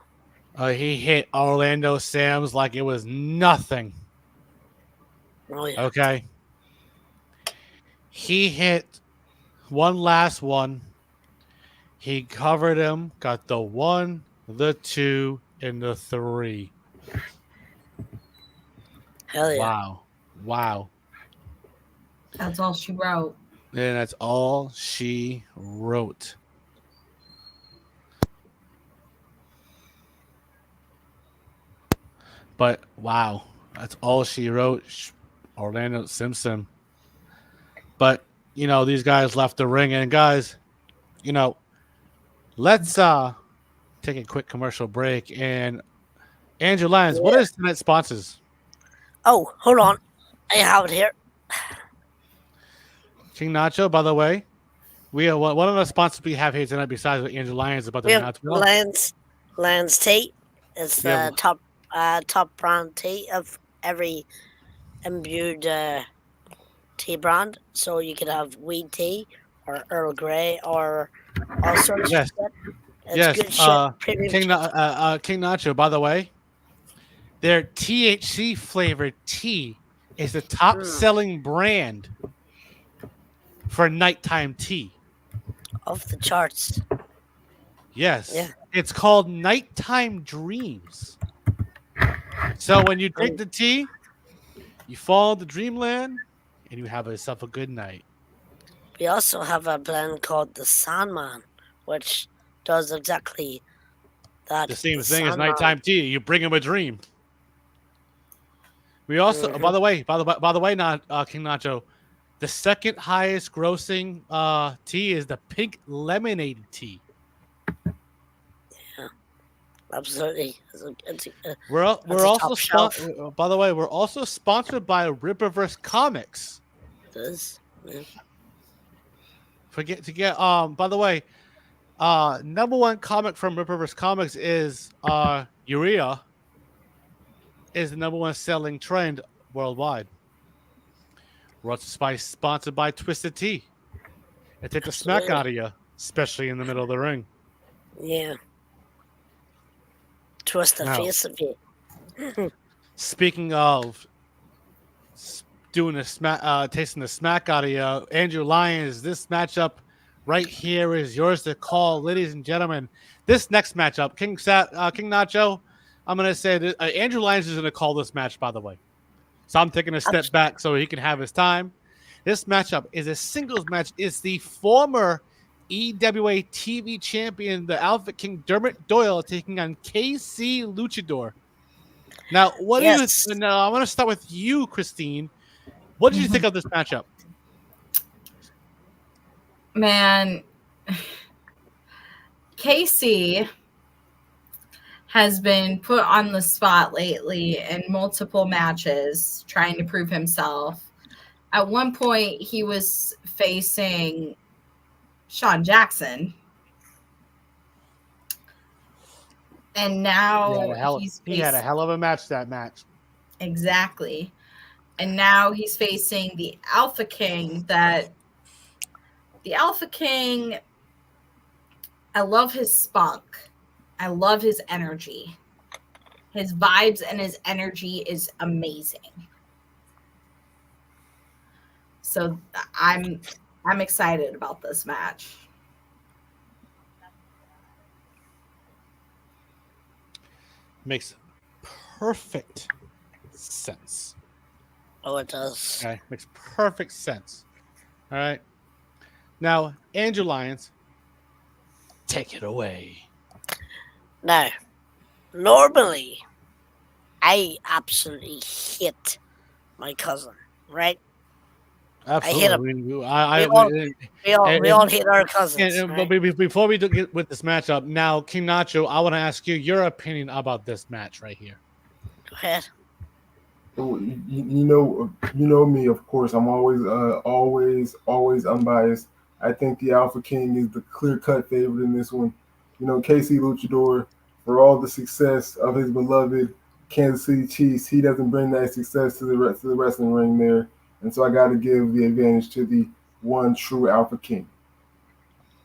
He hit Orlando Sams like it was nothing. Oh yeah. Okay. He hit one last one. He covered him, got the 1, the 2, and the 3. Hell yeah. Wow. Wow. That's all she wrote. And that's all she wrote. But wow, that's all she wrote. Orlando Simpson. But these guys left the ring, and guys, let's take a quick commercial break. And Andrew Lyons, what is tonight's sponsors? Oh, hold on. I have it here. King Nacho, by the way, we are one of the sponsors we have here tonight. Besides what Andrew Lyons is about to We announce, have Lance Tate. It's the top brand tea of every imbued tea brand. So you could have weed tea or Earl Grey or all sorts of shit. It's good shit. Premium King shit. Nacho, by the way, their THC flavored tea is the top selling brand for nighttime tea. Off the charts. Yes. Yeah. It's called Nighttime Dreams. So when you drink the tea, you fall into dreamland and you have yourself a good night. We also have a blend called the Sandman, which does exactly that. The same The thing as Sandman. nighttime tea. You bring him a dream. We also, by the way, not King Nacho, the second highest grossing tea is the pink lemonade tea. Absolutely. We're a also top shelf. by the way, we're also sponsored by Rippaverse Comics. Yeah. By the way, number one comic from Rippaverse Comics is Urea is the number one selling trend worldwide. We're also sponsored by Twisted Tea. It takes the smack out of you, especially in the middle of the ring. Yeah. Twist the face of you. Speaking of doing tasting the smack out of you, Andrew Lyons, this matchup right here is yours to call, ladies and gentlemen. This next matchup, King Nacho, I'm going to say that Andrew Lyons is going to call this match, by the way. So I'm taking a step back so he can have his time. This matchup is a singles match. It's the former EWA TV champion, the Alpha King Dermot Doyle, taking on KC Luchador. Now, what do you? Now, I want to start with you, Christine. What did you think of this matchup? Man, KC has been put on the spot lately in multiple matches trying to prove himself. At one point, he was facing Sean Jackson. And now he had a hell of a match that match. Exactly. And now he's facing the Alpha King the Alpha King, I love his spunk. I love his energy. His vibes and his energy is amazing. So I'm excited about this match. Makes perfect sense. Oh, it does. Okay, makes perfect sense. All right. Now, Andrew Lyons, take it away. Now, normally, I absolutely hate my cousin, right? Absolutely. We all hate our cousins. But Right? before we get with this matchup, now, King Nacho, I want to ask you your opinion about this match right here. Go ahead. You know me, of course. I'm always unbiased. I think the Alpha King is the clear-cut favorite in this one. You know, KC Luchador, for all the success of his beloved Kansas City Chiefs, he doesn't bring that success to the rest of the wrestling ring there, and so I got to give the advantage to the one true Alpha King.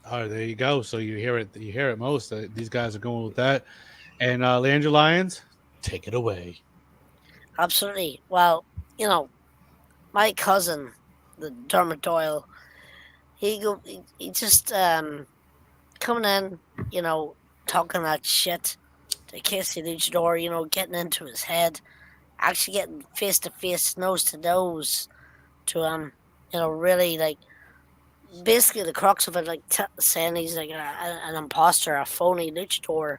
Oh, there you go. So you hear it. You hear it most. These guys are going with that. And Andrew Lyons, take it away. Absolutely. Well, my cousin, the Dermot Doyle, he just coming in, talking that shit to Casey Luchador, getting into his head, actually getting face to face, nose to nose to him, really like basically the crux of it, like saying he's like an imposter, a phony luchador,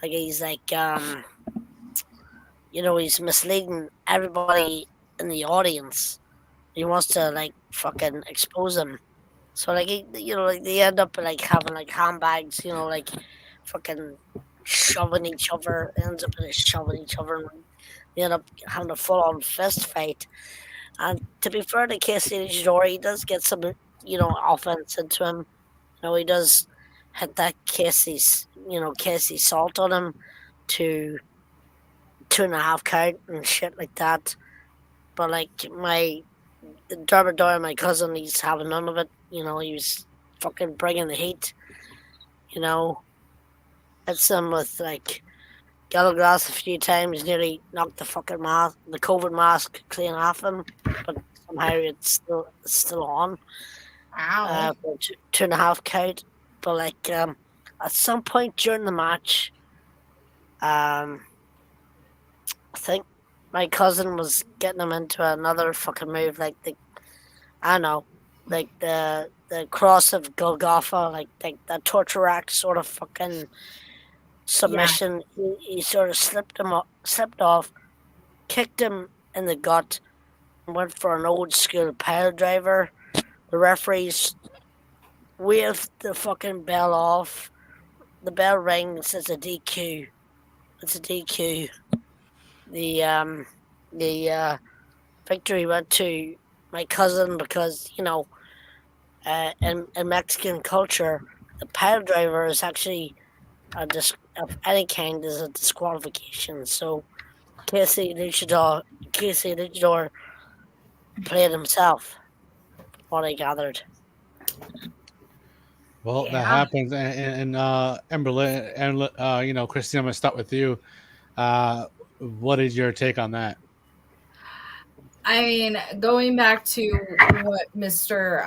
like he's like he's misleading everybody in the audience. He wants to like fucking expose him. So like like they end up like having like handbags, like fucking shoving each other, ends up in shoving each other, and they end up having a full on fist fight. And to be fair to Casey Luchador, he does get some offense into him. He does hit that Casey salt on him to 2.5 count and shit like that. But like my Dermot Doyle, my cousin, he's having none of it. He was fucking bringing the heat. Hits him with like yellow glass a few times, nearly knocked the COVID mask clean off him, but somehow it's still on. Wow. For 2.5 count. But like at some point during the match, I think my cousin was getting him into another fucking move, like I don't know, like the cross of Golgotha, like that torture rack sort of fucking submission. Yeah. He sort of slipped off, kicked him in the gut, and went for an old school pile driver. The referees waved the fucking bell off. The bell rings. It's a DQ. It's a DQ. The victory went to my cousin because in Mexican culture, the pile driver is actually of any kind is a disqualification. So Casey Luchador played himself. What I gathered. Well, that happens, and Emberlyn, and Christine, I'm gonna start with you. What is your take on that? I mean, going back to what Mr.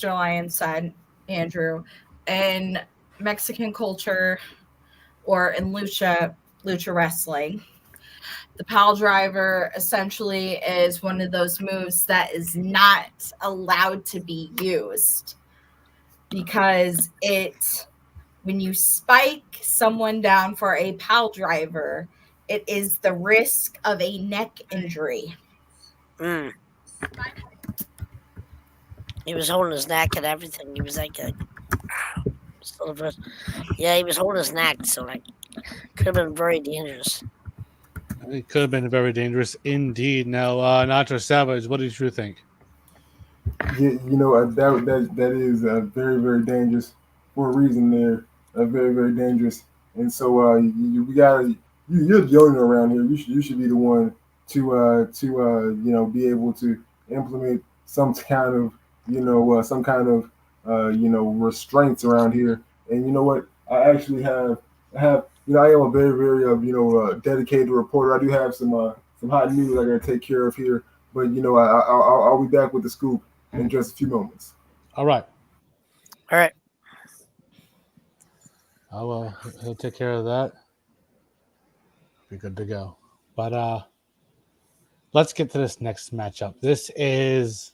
Lyons said, Andrew, in Mexican culture or in lucha wrestling, the pile driver essentially is one of those moves that is not allowed to be used because when you spike someone down for a pile driver, it is the risk of a neck injury. He was holding his neck and everything. He was like sort of he was holding his neck, so like could have been very dangerous. It could have been very dangerous indeed. Now, Nacho Savage, what did you think? Yeah, that is very, very dangerous for a reason there. Very, very dangerous. And so we got you're the owner around here. You should be the one to be able to implement some kind of restraints around here. And you know what? I am a very very dedicated reporter. I do have some hot news I got to take care of here. But I'll be back with the scoop in just a few moments. All right. All right. He'll take care of that. Be good to go. But let's get to this next matchup. This is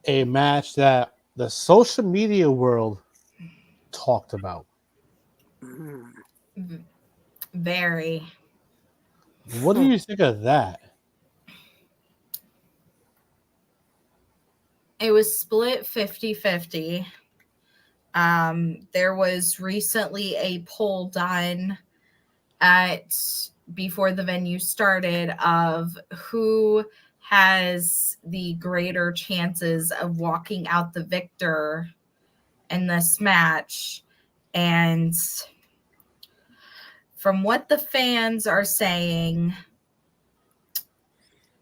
a match that the social media world talked about. Very. What do you think of that? It was split 50-50. There was recently a poll done before the venue started of who has the greater chances of walking out the victor in this match. And from what the fans are saying,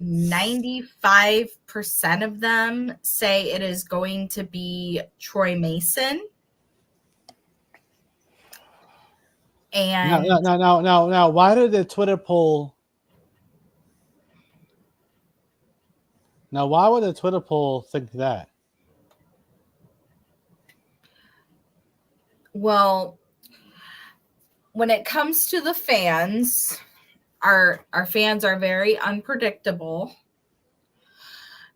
95% of them say it is going to be Troy Mason. And now, why did the Twitter poll? Now, why would the Twitter poll think that? Well, when it comes to the fans, our fans are very unpredictable.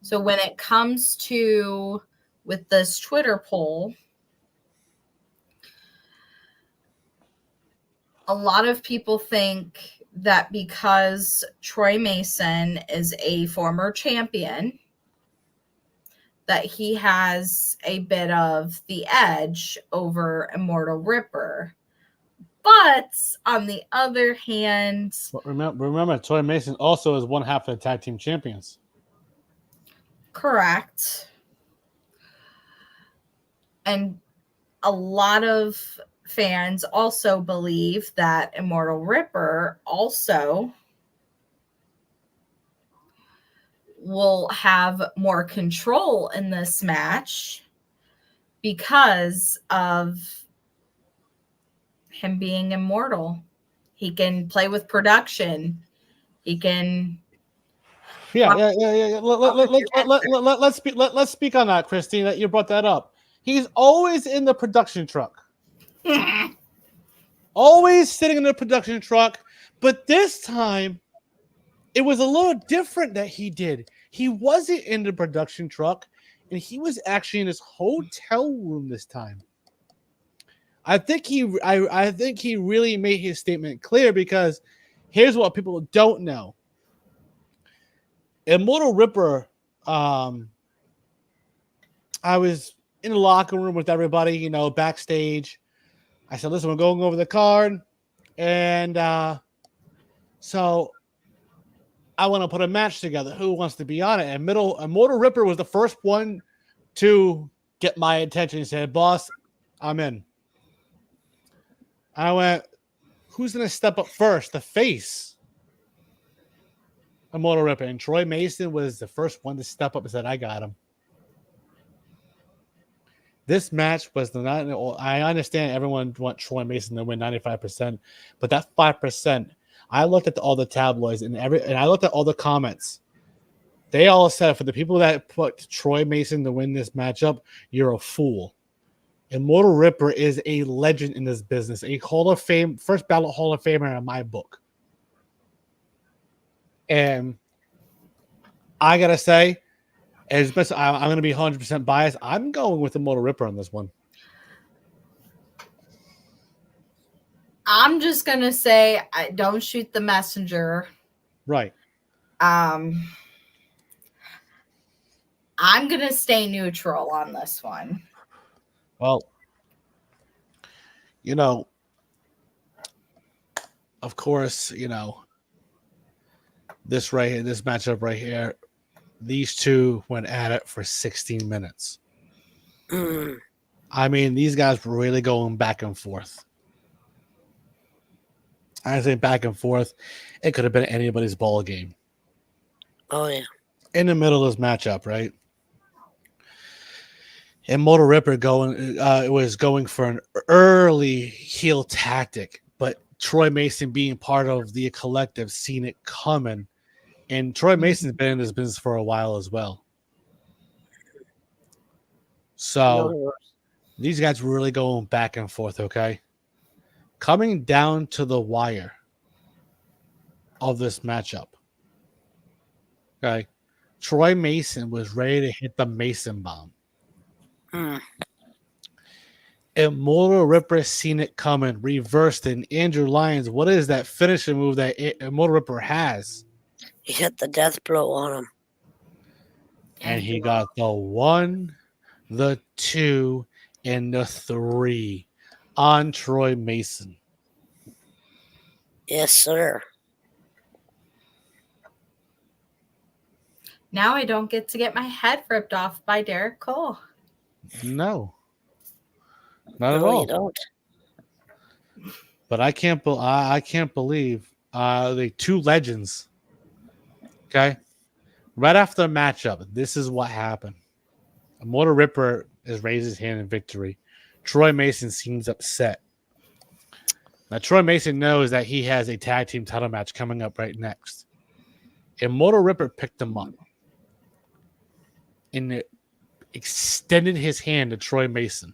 So when it comes to with this Twitter poll, a lot of people think that because Troy Mason is a former champion, that he has a bit of the edge over Immortal Ripper. But on the other hand, But remember, Troy Mason also is one half of the tag team champions. correct. And a lot of fans also believe that Immortal Ripper also will have more control in this match because of him being immortal. He can play with production. He can. Yeah. Let's speak on that, Christine. That you brought that up. He's always in the production truck. Always sitting in the production truck. But this time, it was a little different that he did. He wasn't in the production truck, and he was actually in his hotel room this time. I think he really made his statement clear because here's what people don't know. Immortal Ripper, I was in the locker room with everybody, backstage. I said, listen, we're going over the card. And so I want to put a match together. Who wants to be on it? And Immortal Ripper was the first one to get my attention. He said, boss, I'm in. I went, who's going to step up first? The face. Immortal Ripper. And Troy Mason was the first one to step up and said, I got him. This match was I understand everyone wants Troy Mason to win 95%, but that 5%, I looked at all the tabloids and I looked at all the comments. They all said for the people that put Troy Mason to win this matchup, you're a fool. Immortal Ripper is a legend in this business, a Hall of Fame, first ballot Hall of Famer in my book. And I gotta say, I'm going to be 100% biased. I'm going with Immortal Ripper on this one. I'm just going to say, don't shoot the messenger. Right. I'm going to stay neutral on this one. Well, of course, this matchup right here, these two went at it for 16 minutes. I mean, these guys were really going back and forth. I say back and forth. It could have been anybody's ball game. Oh yeah. In the middle of this matchup, right? And Motor Ripper was going for an early heel tactic, but Troy Mason, being part of the collective, seen it coming. And Troy Mason's been in this business for a while as well. So No, these guys were really going back and forth, okay? Coming down to the wire of this matchup, okay? Troy Mason was ready to hit the Mason bomb. Hmm. And Motor Ripper seen it coming, reversed it. And Andrew Lyons, what is that finishing move that Motor Ripper has? He hit the death blow on him. And he got the 1, the 2, and the 3 on Troy Mason. Yes, sir. Now I don't get to get my head ripped off by Derek Cole. No. Not at No, all. you don't. But I can't believe the two legends. Okay. Right after the matchup, this is what happened. Motor Ripper has raised his hand in victory. Troy Mason seems upset. Now, Troy Mason knows that he has a tag team title match coming up right next. And Motor Ripper picked him up and extended his hand to Troy Mason.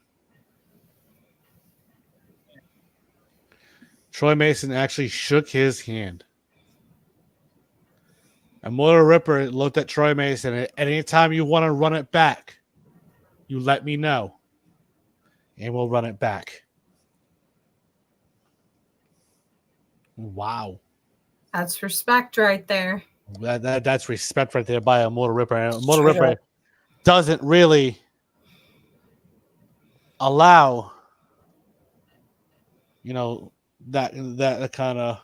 Troy Mason actually shook his hand. And Motor Ripper looked at Troy Mason. At any time you want to run it back, you let me know. And we'll run it back. Wow. That's respect right there. That's respect right there by a Motor Ripper. And Motor Ripper doesn't really allow, that kind of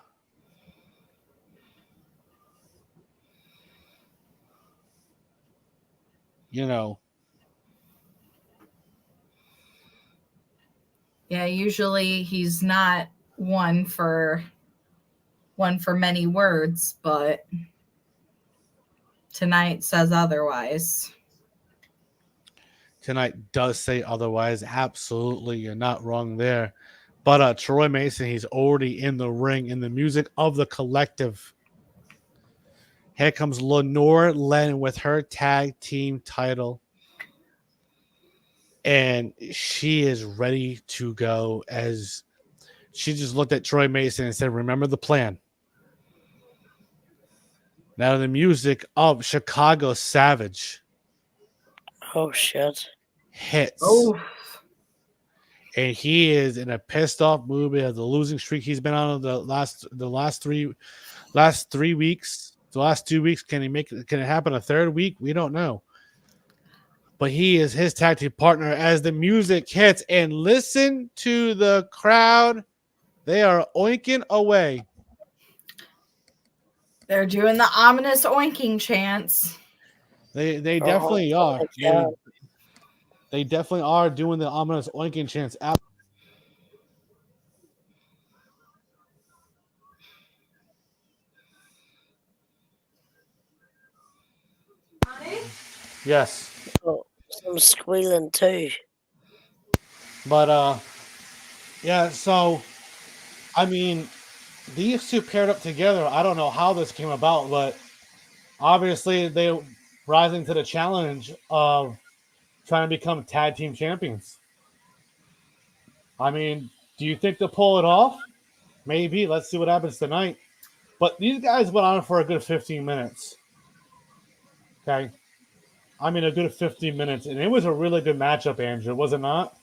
Yeah, usually he's not one for many words, but tonight says otherwise. Tonight does say otherwise. Absolutely, you're not wrong there. But Troy Mason, he's already in the ring in the music of the collective. Here comes Lenore Len with her tag team title. And she is ready to go, as she just looked at Troy Mason and said, remember the plan. Now the music of Chicago Savage. Oh, shit. Hits. Oh. And he is in a pissed off mood of the losing streak he's been on the last 3 weeks. The last 2 weeks. Can it happen a third week? We don't know. But he is his tag team partner as the music hits. And listen to the crowd. They are oinking away. They're doing the ominous oinking chants. They definitely are. They definitely are doing the ominous oinking chants. Yes. Oh, some squealing too. But yeah, so I mean, these two paired up together. I don't know how this came about, but obviously they rising to the challenge of trying to become tag team champions. I mean, do you think they'll pull it off? Maybe. Let's see what happens tonight. But these guys went on for a good 15 minutes. Okay. I mean, a good 15 minutes. And it was a really good matchup, Andrew, was it not?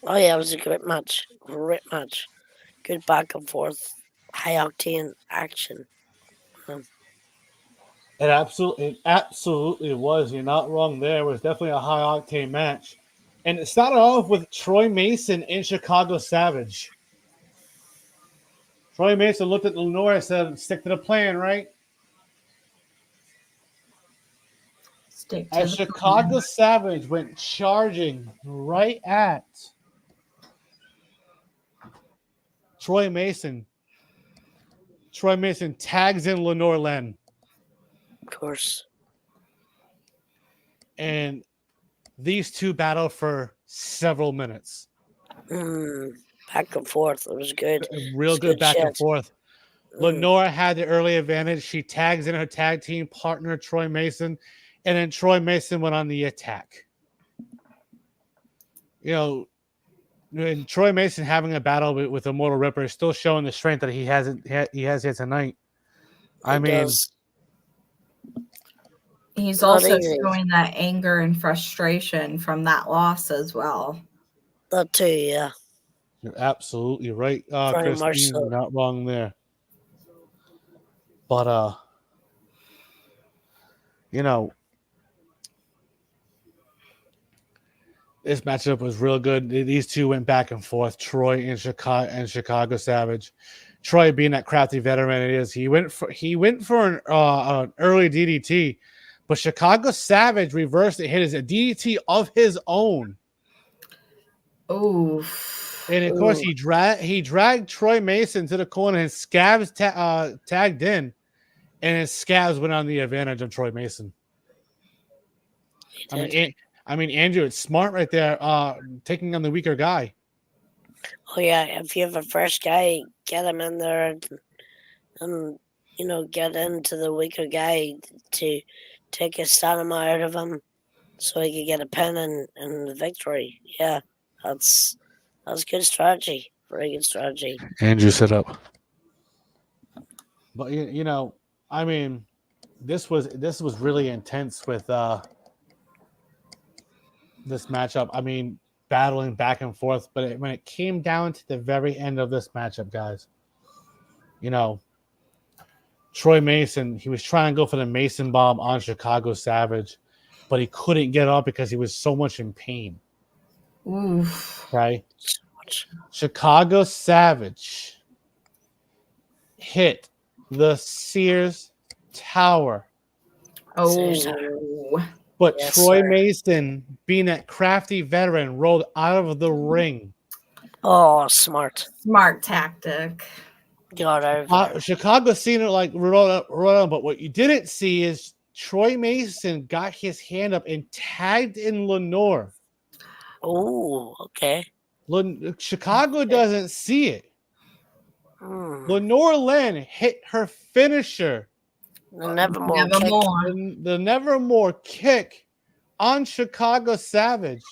Oh, yeah, it was a great match. Great match. Good back and forth. High octane action. It absolutely was. You're not wrong there. It was definitely a high octane match. And it started off with Troy Mason and Chicago Savage. Troy Mason looked at Lenore and said, stick to the plan, right? As Chicago Savage went charging right at Troy Mason tags in Lenore Len, Of course. and these two battle for several minutes. Back and forth. It was good. Real It's good back and shit. forth. Lenore had the early advantage. She tags in her tag team partner, Troy Mason, and then Troy Mason went on the attack. You know, and Troy Mason having a battle with Immortal Ripper is still showing the strength that he has here tonight. I mean, He's Not also easy. showing that anger and frustration from that loss as well. That too, yeah. you're absolutely right, Very much Christine. so. You're not wrong there. But you know, this matchup was real good. These two went back and forth. Troy and Chicago Savage. Troy, being that crafty veteran it is, he went for an early DDT, but Chicago Savage reversed it, hit his a DDT of his own, Oh, and of course he dragged Troy Mason to the corner, and Scabs tagged in, and his Scabs went on the advantage of Troy Mason. I mean, Andrew, it's smart right there, taking on the weaker guy. Oh yeah, if you have a fresh guy, get him in there and get into the weaker guy to take a stamina out of him so he could get a pin and the victory. Yeah, that's good strategy. Very good strategy. Andrew set up. But I mean, this was really intense with this matchup. I mean, battling back and forth, but when it came down to the very end of this matchup, guys, Troy Mason, he was trying to go for the Mason bomb on Chicago Savage, but he couldn't get up because he was so much in pain. oof. Right? Chicago Savage hit the Sears Tower. Oh, But Yes, Troy sir. Mason, being that crafty veteran, rolled out of the ring. Oh, smart. smart tactic. Got out of there. Chicago seen it like roll out, but what you didn't see is Troy Mason got his hand up and tagged in Lenore. Oh, okay. Chicago doesn't see it. Hmm. Lenore Len hit her finisher, The Nevermore kick. Nevermore. the Nevermore kick on Chicago Savage.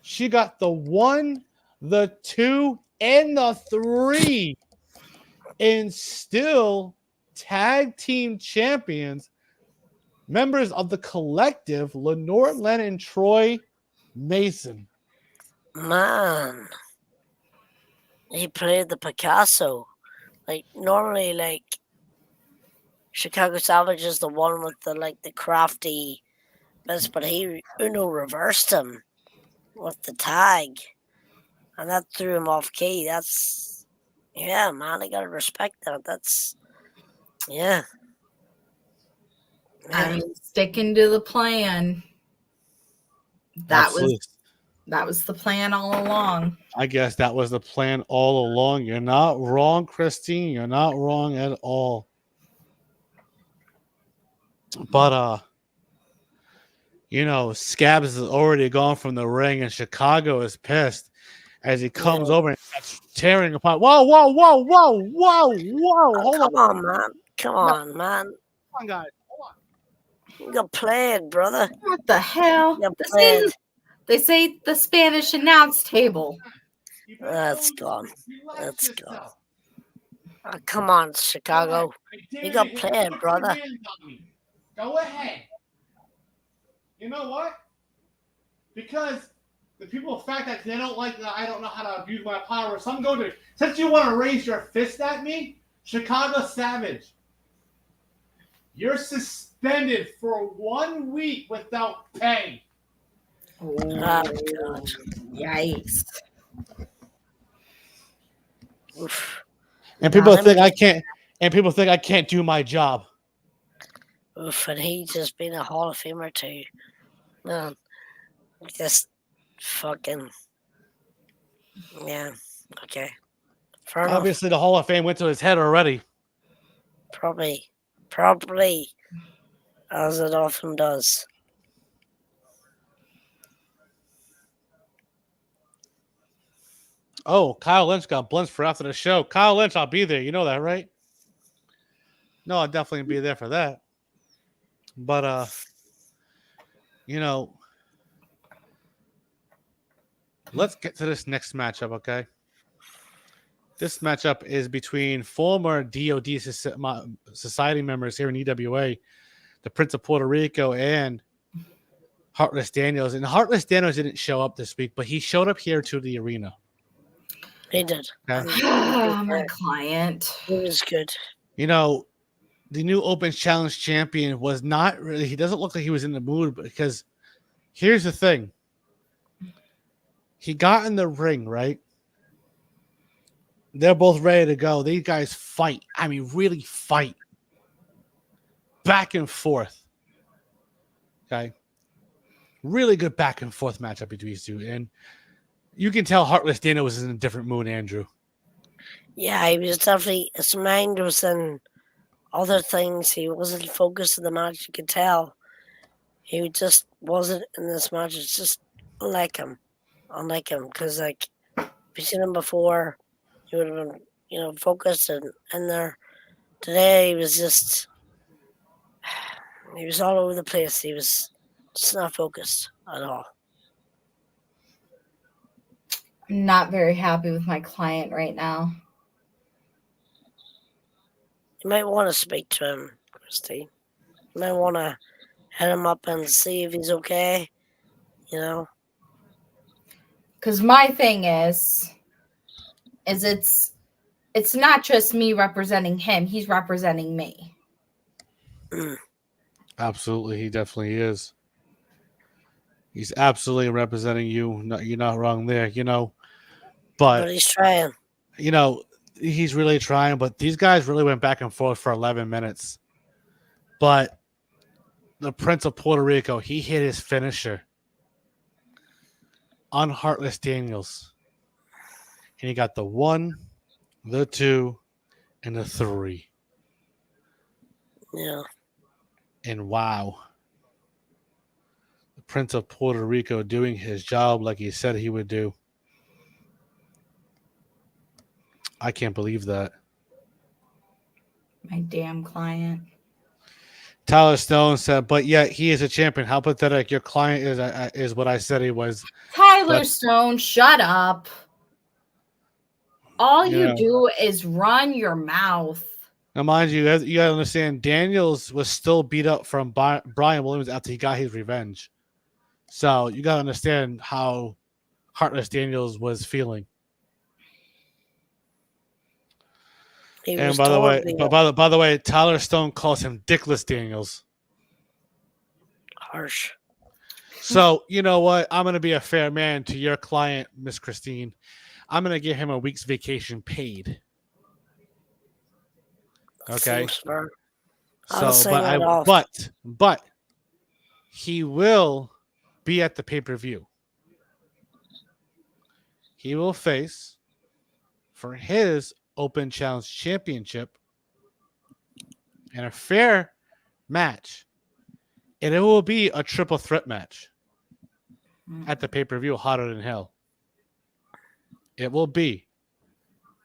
She got the 1, the 2, and the 3, and still tag team champions, members of the collective, Lenore Len and Troy Mason. Man, he played the Picasso. Like normally, like Chicago Savage is the one with the crafty bits, but Uno reversed him with the tag, and that threw him off key. That's man, I gotta respect that. That's yeah. I mean, sticking to the plan. That was the plan all along. I guess that was the plan all along. You're not wrong, Christine. You're not wrong at all. But Scabs is already gone from the ring, and Chicago is pissed as he comes over and starts tearing apart. Whoa! Come on, man. Come on, man. Come on, guys. You got played, brother. What the hell? You got played. They say the Spanish announce table. That's gone. That's gone. Oh, come on, Chicago. You got played, brother. Go ahead. You know what? Because the people fact that they don't like that I don't know how to abuse my power. So I'm going to, since you want to raise your fist at me, Chicago Savage, you're suspended for 1 week without pay. Oh, God. Yikes. Oof. And people think I can't. And people think I can't do my job. Oof, and he just been a Hall of Famer too. Man, just fucking yeah. Okay, Fair enough. Obviously, the Hall of Fame went to his head already. Probably, as it often does. Oh, Kyle Lynch got blunts for after the show. Kyle Lynch, I'll be there. You know that, right? No, I'll definitely be there for that. But you know, let's get to this next matchup, okay? This matchup is between former DOD society members here in EWA, the Prince of Puerto Rico and Heartless Daniels. And Heartless Daniels didn't show up this week, but he showed up here to the arena. He did. Okay. My client. He was good. You know, the new Open Challenge champion was not really, he doesn't look like he was in the mood because here's the thing. He got in the ring, right? They're both ready to go. These guys fight. I mean, really fight. Back and forth. Okay. Really good back and forth matchup between these two. And you can tell Heartless Dana was in a different mood, Andrew. Yeah, he was definitely, his mind was in other things. He wasn't focused on the match. You could tell. He just wasn't in this match. It's just unlike him. Because, like, if you've seen him before, he would have been, focused and in there. Today, he was just, he was all over the place. He was just not focused at all. I'm not very happy with my client right now. You might want to speak to him, Christy. You might want to hit him up and see if he's okay. Because my thing is it's not just me representing him. He's representing me. Absolutely. He definitely is. He's absolutely representing you. No, you're not wrong there, But he's trying. He's really trying. But these guys really went back and forth for 11 minutes. But the Prince of Puerto Rico, he hit his finisher on Heartless Daniels. And he got the 1, the 2, and the 3. Yeah. And wow. The Prince of Puerto Rico doing his job like he said he would do. I can't believe that. My damn client. Tyler Stone said, but yet he is a champion. How pathetic. Your client is what I said he was. Tyler Stone, shut up. All you do is run your mouth. Now, mind you, you got to understand, Daniels was still beat up from Brian Williams after he got his revenge. So you got to understand how Heartless Daniels was feeling. And by the way, Tyler Stone calls him Dickless Daniels. Harsh. So you know what? I'm going to be a fair man to your client, Miss Christine. I'm going to give him a week's vacation paid. Okay. So, but he will be at the pay-per-view. He will face for his Open Challenge Championship and a fair match. And it will be a triple threat match at the pay-per-view, Hotter Than Hell. It will be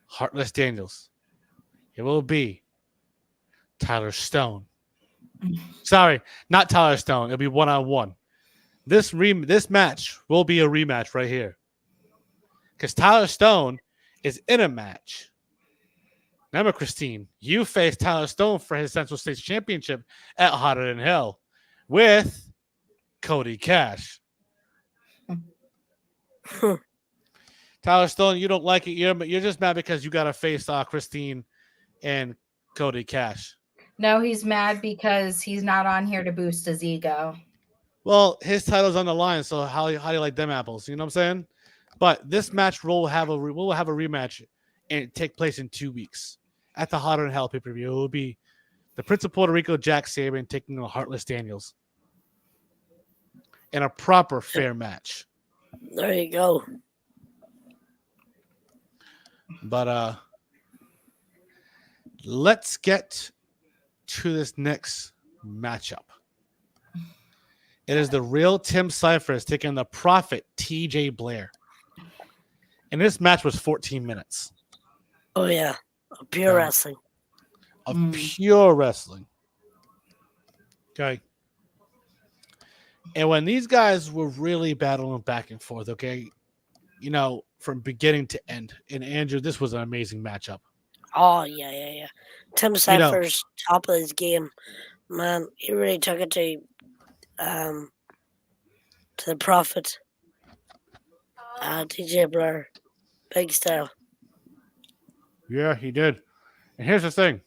Heartless Daniels. It will be Tyler Stone. Sorry, not Tyler Stone. It'll be one-on-one. This match will be a rematch right here. Because Tyler Stone is in a match. Remember, Christine, you faced Tyler Stone for his Central States Championship at Hotter Than Hell with Cody Cash. Tyler Stone, you don't like it. You're just mad because you got to face Christine and Cody Cash. No, he's mad because he's not on here to boost his ego. Well, his title's on the line, so how do you like them apples? You know what I'm saying? But this match will have a rematch and take place in 2 weeks at the Hotter Than Hell pay-per-view. It will be the Prince of Puerto Rico, Jack Saban, taking on Heartless Daniels in a proper fair match. There you go. But let's get to this next matchup. It is the real Tim Cyphers taking the Prophet TJ Blair. And this match was 14 minutes. Oh yeah, pure wrestling. Of pure wrestling. Okay. And when these guys were really battling back and forth, okay, you know, from beginning to end. And Andrew, this was an amazing matchup. Oh yeah. Tim Cypher's top of his game, man. He really took it to the Prophet. TJ Blair, big style. Yeah, he did. And here's the thing.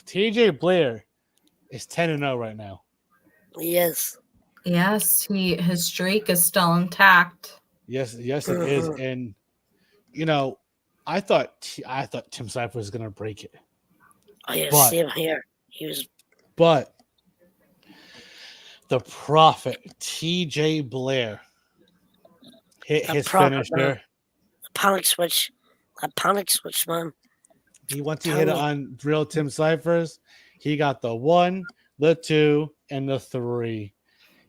TJ Blair is 10-0 right now. Yes. Yes, his streak is still intact. Yes, it is. And you know, I thought Tim Cypher was gonna break it. Oh yeah, same here. But the Prophet TJ Blair hit his finish there. The panic switch. That panic switch, man. Once he hit it on real Tim Cyphers, he got the 1, the 2, and the 3.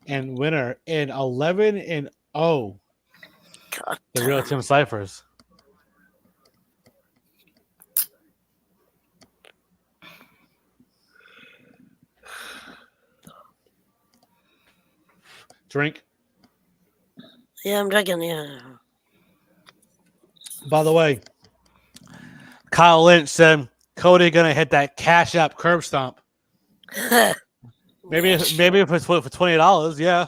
And winner in 11-0. The real Tim Cyphers. Drink. Yeah, I'm drinking. Yeah. By the way, Kyle Lynch said Cody gonna hit that Cash App curb stomp. Maybe if it's for $20, yeah.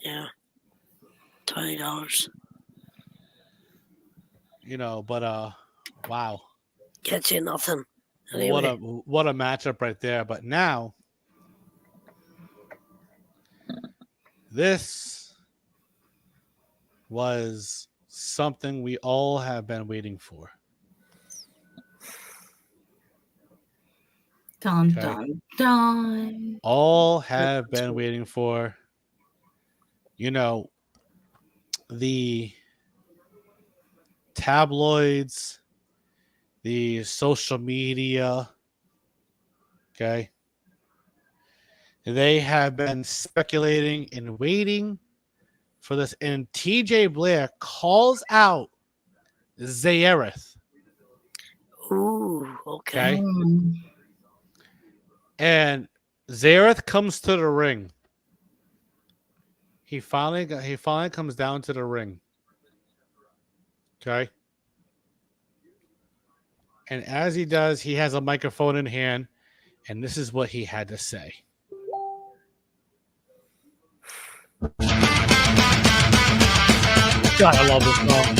Yeah. $20. You know, but wow. Gets you nothing. Anyway. What a matchup right there. But now this was something we all have been waiting for. Dun, dun, dun. All have been waiting for, you know, the tabloids, the social media, okay? They have been speculating and waiting for this. And TJ Blair calls out Zaereth. Ooh, okay. And Zaereth comes to the ring. He finally comes down to the ring. Okay. And as he does, he has a microphone in hand, and this is what he had to say. God, I love this song.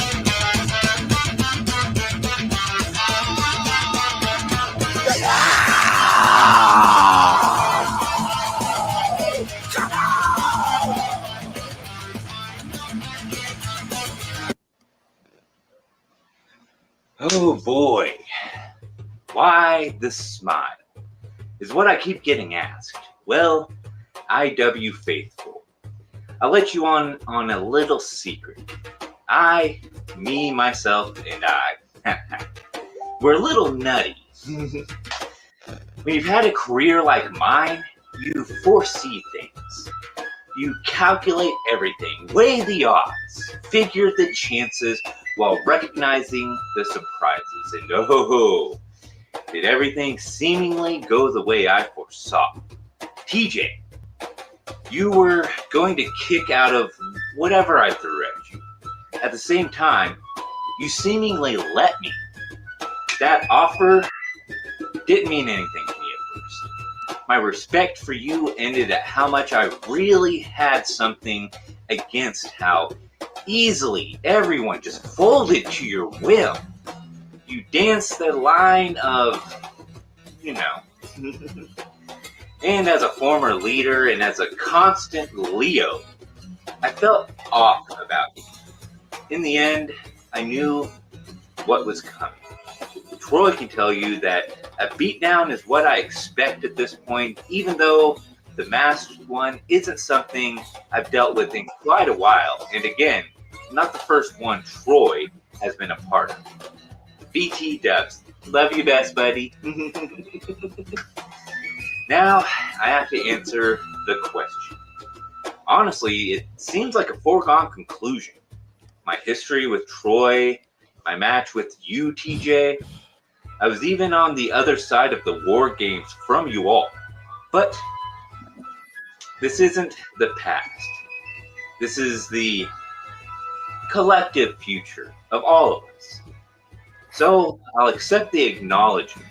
Oh boy, why the smile is what I keep getting asked. Well, IW faithful, I'll let you on a little secret. Me, myself, and I, we're a little nutty. When you've had a career like mine, you foresee things. You calculate everything, weigh the odds, figure the chances, while recognizing the surprises. And oh, did everything seemingly go the way I foresaw? TJ, you were going to kick out of whatever I threw at you. At the same time, you seemingly let me. That offer didn't mean anything to me at first. My respect for you ended at how much I really had something against how easily everyone just folded to your will. You danced the line of, you know. And as a former leader and as a constant Leo, I felt off about you. In the end, I knew what was coming. Troy can tell you that a beatdown is what I expect at this point, even though the masked one isn't something I've dealt with in quite a while. And again, not the first one Troy has been a part of. BT Dubs, love you best, buddy. Now, I have to answer the question. Honestly, it seems like a foregone conclusion. My history with Troy, my match with you, TJ. I was even on the other side of the war games from you all. But this isn't the past. This is the collective future of all of us. So I'll accept the acknowledgement.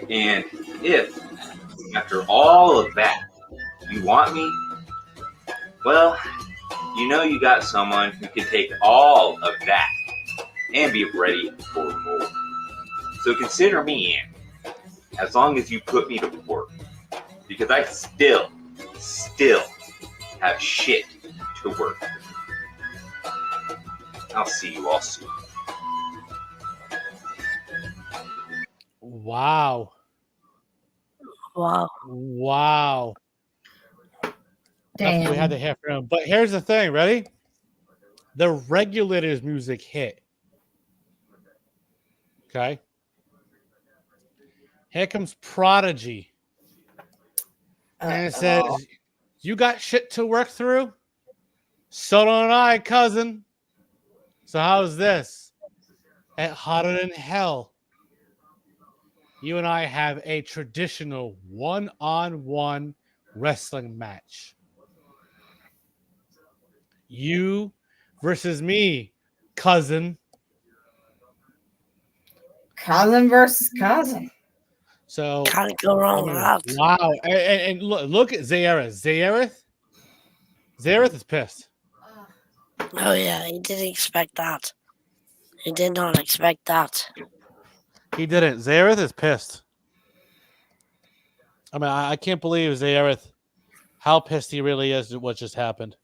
And if, after all of that, you want me, well, you know you got someone who can take all of that and be ready for more. So consider me in, as long as you put me to work. Because I still have shit to work. I'll see you all soon. Wow. Wow. Wow. That's what we had to Damn. hear from him. But here's the thing, ready? The Regulators music hit. Okay. Here comes Prodigy. And it says, you got shit to work through? So don't I, cousin. So how's this? At Hotter Than Hell, you and I have a traditional one-on-one wrestling match. You versus me, cousin. Cousin versus cousin. So Can't go wrong with that. wow. And look at Zaereth. Zaereth is pissed. Oh yeah, he didn't expect that. He did not expect that. He didn't. Zaereth is pissed. I mean, I can't believe Zaereth, how pissed he really is at what just happened.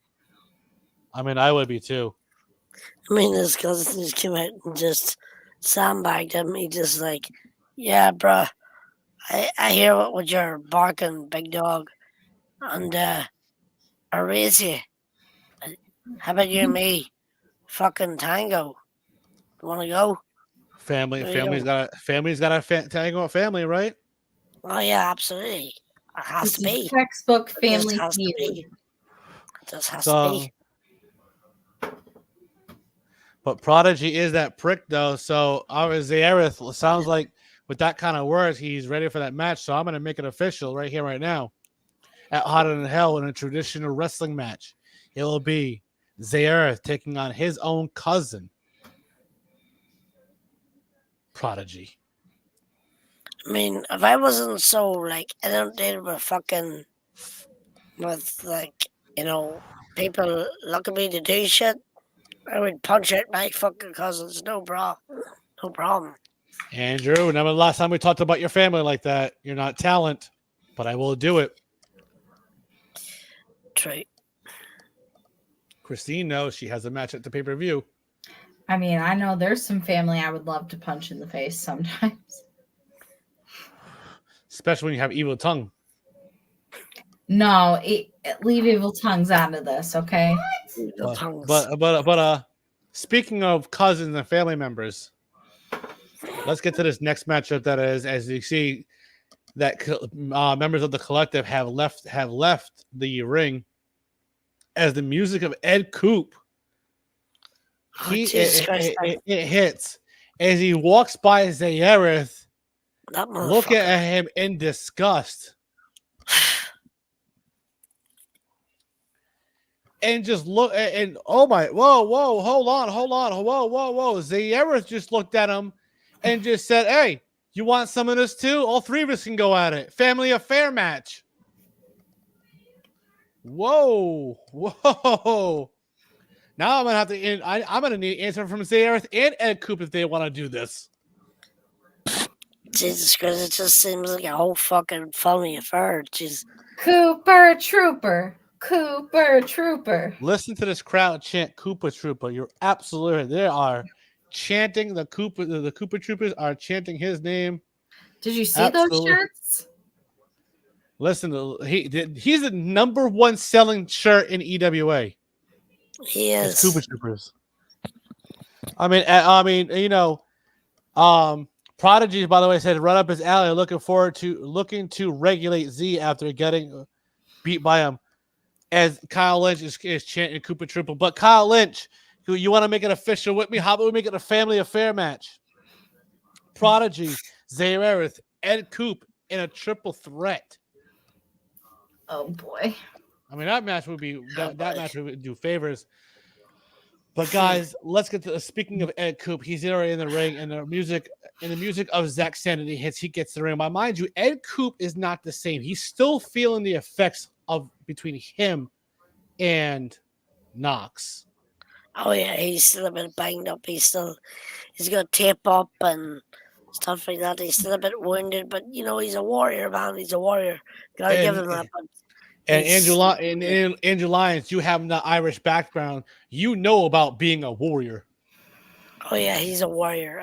I mean, I would be too. I mean, his cousin just came out and just sandbagged him. He just like, yeah, bruh, I hear what you're barking, big dog, and I raise you. How about you and me? Fucking tango. You want to go? Family's got a tango a family, right? Oh yeah, absolutely. It has to This is be. textbook It just family has to feud. be. It just has to So, be. but Prodigy is that prick though. So Zaereth sounds like with that kind of words, he's ready for that match. So I'm gonna make it official right here, right now. At Hotter Than Hell in a traditional wrestling match, it will be Zaereth taking on his own cousin, Prodigy. I mean, if I wasn't so like inundated with fucking with like, you know, people looking at me to do shit, I would punch out my fucking cousins, no problem. Andrew, remember the last time we talked about your family like that? You're not talent, but I will do it. True. Christine knows she has a match at the pay-per-view. I mean, I know there's some family I would love to punch in the face sometimes. Especially when you have evil tongue. No, leave evil tongues out of this, okay? Evil tongues. But speaking of cousins and family members, let's get to this next matchup. That is, as you see, that members of the collective have left the ring as the music of Ed Coop. It hits as he walks by Zaereth. That motherfucker. Look at him in disgust. And just look and oh my, whoa, hold on, whoa. Zaereth just looked at him and just said, hey, you want some of this too? All three of us can go at it. Family affair match. Whoa. Now I'm gonna have to. I'm gonna need an answer from Zaereth and Ed Coop if they want to do this. Jesus Christ! It just seems like a whole fucking family affair. Jeez. Cooper Trooper. Listen to this crowd chant Koopa Trooper. You're absolutely right. They are chanting the Koopa Troopers are chanting his name. Did you see Absolutely. those shirts? Listen, he's the number one selling shirt in EWA. He is. It's Koopa Troopers. I mean, Prodigy, by the way, said run up his alley. Looking to regulate Z after getting beat by him. As Kyle Lynch is chanting Cooper Triple, but Kyle Lynch, who you want to make it official with me? How about we make it a family affair match? Prodigy, Zay Erith, Ed Coop in a triple threat. Oh boy. I mean, that match would be that match would do favors. But guys, let's get to speaking of Ed Coop. He's already in the ring, and the music of Zach Sanity hits. He gets the ring. But mind you, Ed Coop is not the same. He's still feeling the effects of between him and Knox. Oh yeah, he's still a bit banged up. He's got tape up and stuff like that. He's still a bit wounded, but he's a warrior, man. He's a warrior. Gotta give him that. But and Andrew Lyons, you have the Irish background. You know about being a warrior. Oh yeah, he's a warrior.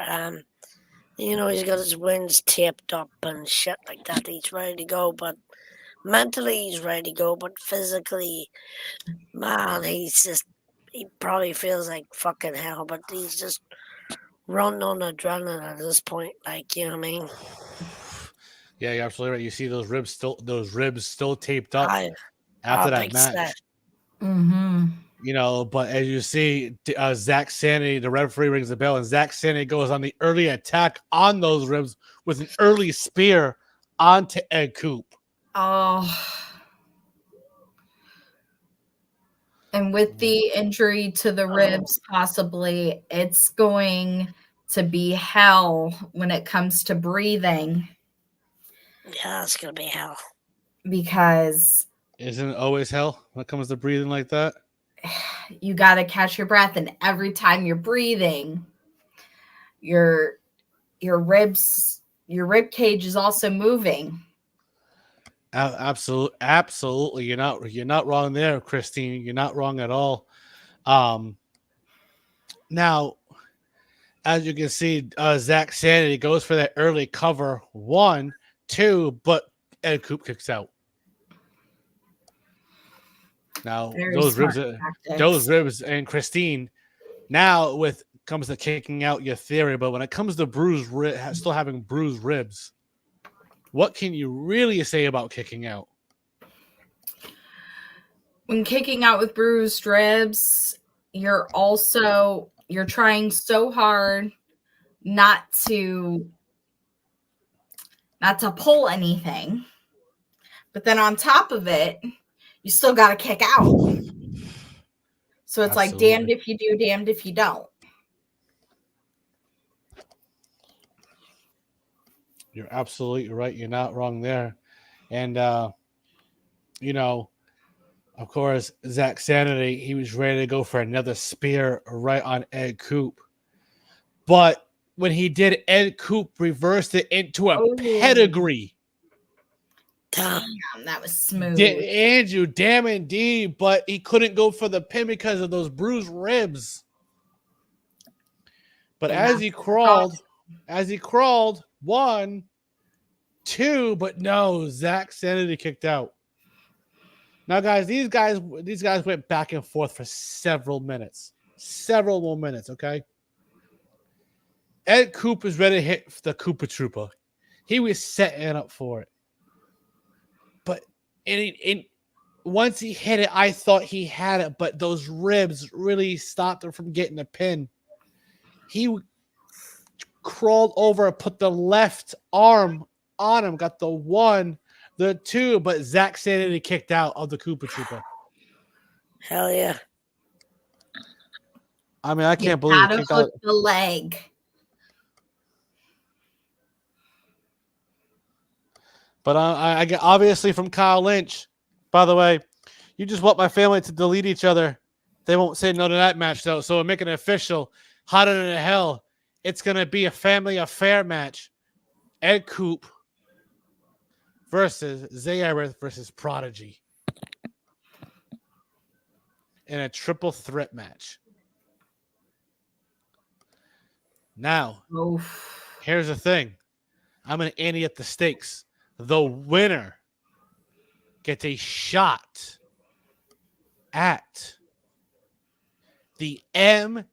He's got his wounds taped up and shit like that. He's ready to go, but mentally he's ready to go. But physically, man, he probably feels like fucking hell. But he's just running on adrenaline at this point. Like, you know what I mean? Yeah, you're absolutely right. You see those ribs still taped up after that match. Mm-hmm. But as you see, Zach Sanity, the referee rings the bell, and Zach Sanity goes on the early attack on those ribs with an early spear onto Ed Coop. Oh. And with the injury to the ribs, possibly, it's going to be hell when it comes to breathing. Yeah, it's going to be hell. Because... Isn't it always hell when it comes to breathing like that? You got to catch your breath. And every time you're breathing, your rib cage is also moving. Absolutely. You're not wrong there, Christine. You're not wrong at all. Now, as you can see, Zach Sanity goes for that early cover 1, 2, but Ed Coop kicks out. Now those ribs, and Christine. Now comes the kicking out your theory, but when it comes to still having bruised ribs, what can you really say about kicking out? When kicking out with bruised ribs, you're trying so hard not to pull anything. But then on top of it, you still got to kick out. So it's like damned if you do, damned if you don't. You're absolutely right. You're not wrong there. And, of course, Zach Sanity, he was ready to go for another spear right on Ed Coop. But when he did, Ed Coop reversed it into a pedigree. Damn, that was smooth. Andrew, damn indeed, but he couldn't go for the pin because of those bruised ribs. But as he crawled, 1, 2, but no, Zach Sanity kicked out. Now, guys, these guys went back and forth for several more minutes, okay? Ed Coop is ready to hit the Koopa Trooper. He was setting up for it. But once he hit it, I thought he had it, but those ribs really stopped him from getting the pin. He crawled over and put the left arm on him, got the 1, the 2, but Zach Sanity kicked out of the Koopa Trooper. Hell yeah. I mean, I can't believe he kicked out the leg. But I get obviously from Kyle Lynch. By the way, you just want my family to delete each other. They won't say no to that match, though. So we're making it official. Hotter than hell. It's going to be a family affair match. Ed Coop versus Zay Erith versus Prodigy. In a triple threat match. Now, here's the thing. I'm going to ante up the stakes. The winner gets a shot at the MVC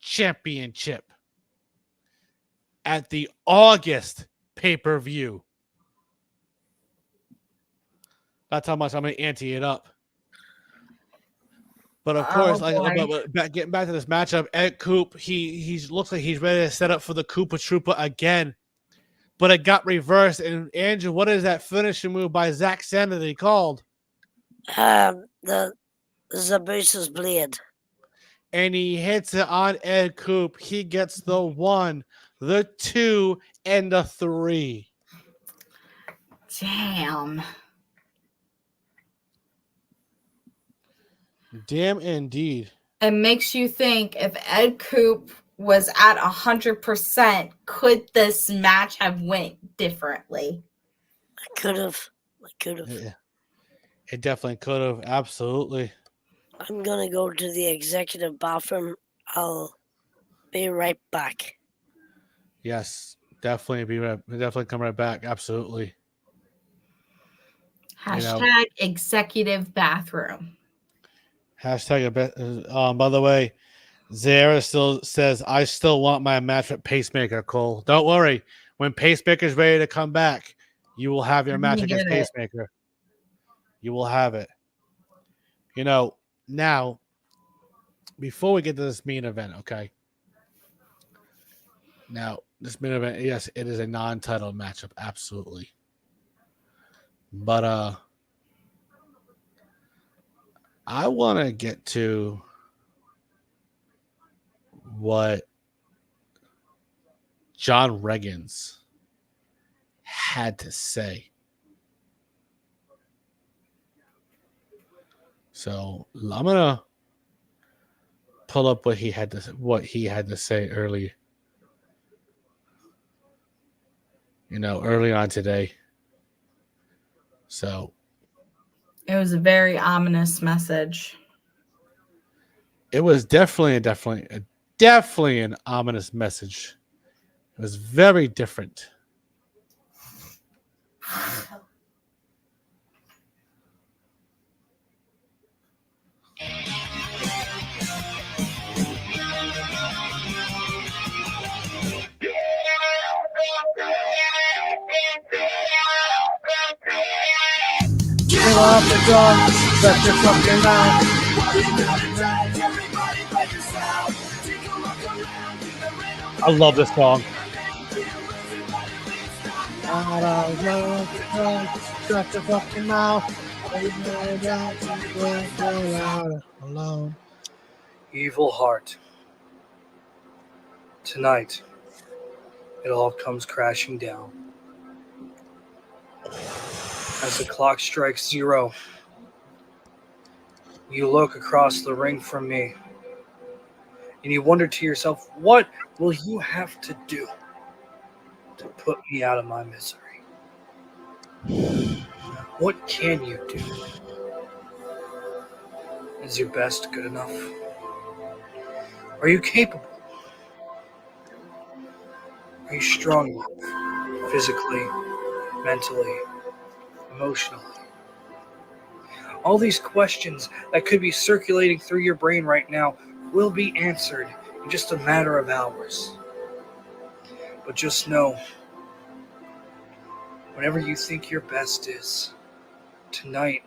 Championship at the August pay-per-view. That's how much I'm going to ante it up. But of course, getting back to this matchup, Ed Coop, he looks like he's ready to set up for the Koopa Troopa again. But it got reversed. And Andrew, what is that finishing move by Zack Sander that he called? The Zabusa's Blade. And he hits it on Ed Coop. He gets the 1, the 2, and the 3. Damn. Damn indeed. It makes you think if Ed Coop was at 100%, could this match have went differently? I could have. Yeah. It definitely could have. Absolutely. I'm gonna go to the executive bathroom. I'll be right back. Yes, definitely come right back. Absolutely. Hashtag executive bathroom. Hashtag. By the way, Zara still says, I still want my match with Pacemaker, Cole. Don't worry. When Pacemaker's ready to come back, you will have your match against Pacemaker. You will have it. Now, before we get to this main event, okay? Now, this main event, yes, it is a non-title matchup, absolutely. But I want to get to what John Riggins had to say. So I'm gonna pull up what he had to say early. Early on today. So it was a very ominous message. It was definitely an ominous message. It was very different. Give up the gun, shut your fucking mouth. I love this song. Shut your fucking mouth. Alone. Evil heart. Tonight, it all comes crashing down. As the clock strikes 0, you look across the ring from me, and you wonder to yourself, what will you have to do to put me out of my misery? What can you do? Is your best good enough? Are you capable? Are you strong enough? Physically, mentally, emotionally? All these questions that could be circulating through your brain right now will be answered in just a matter of hours. But just know, whenever you think your best is, tonight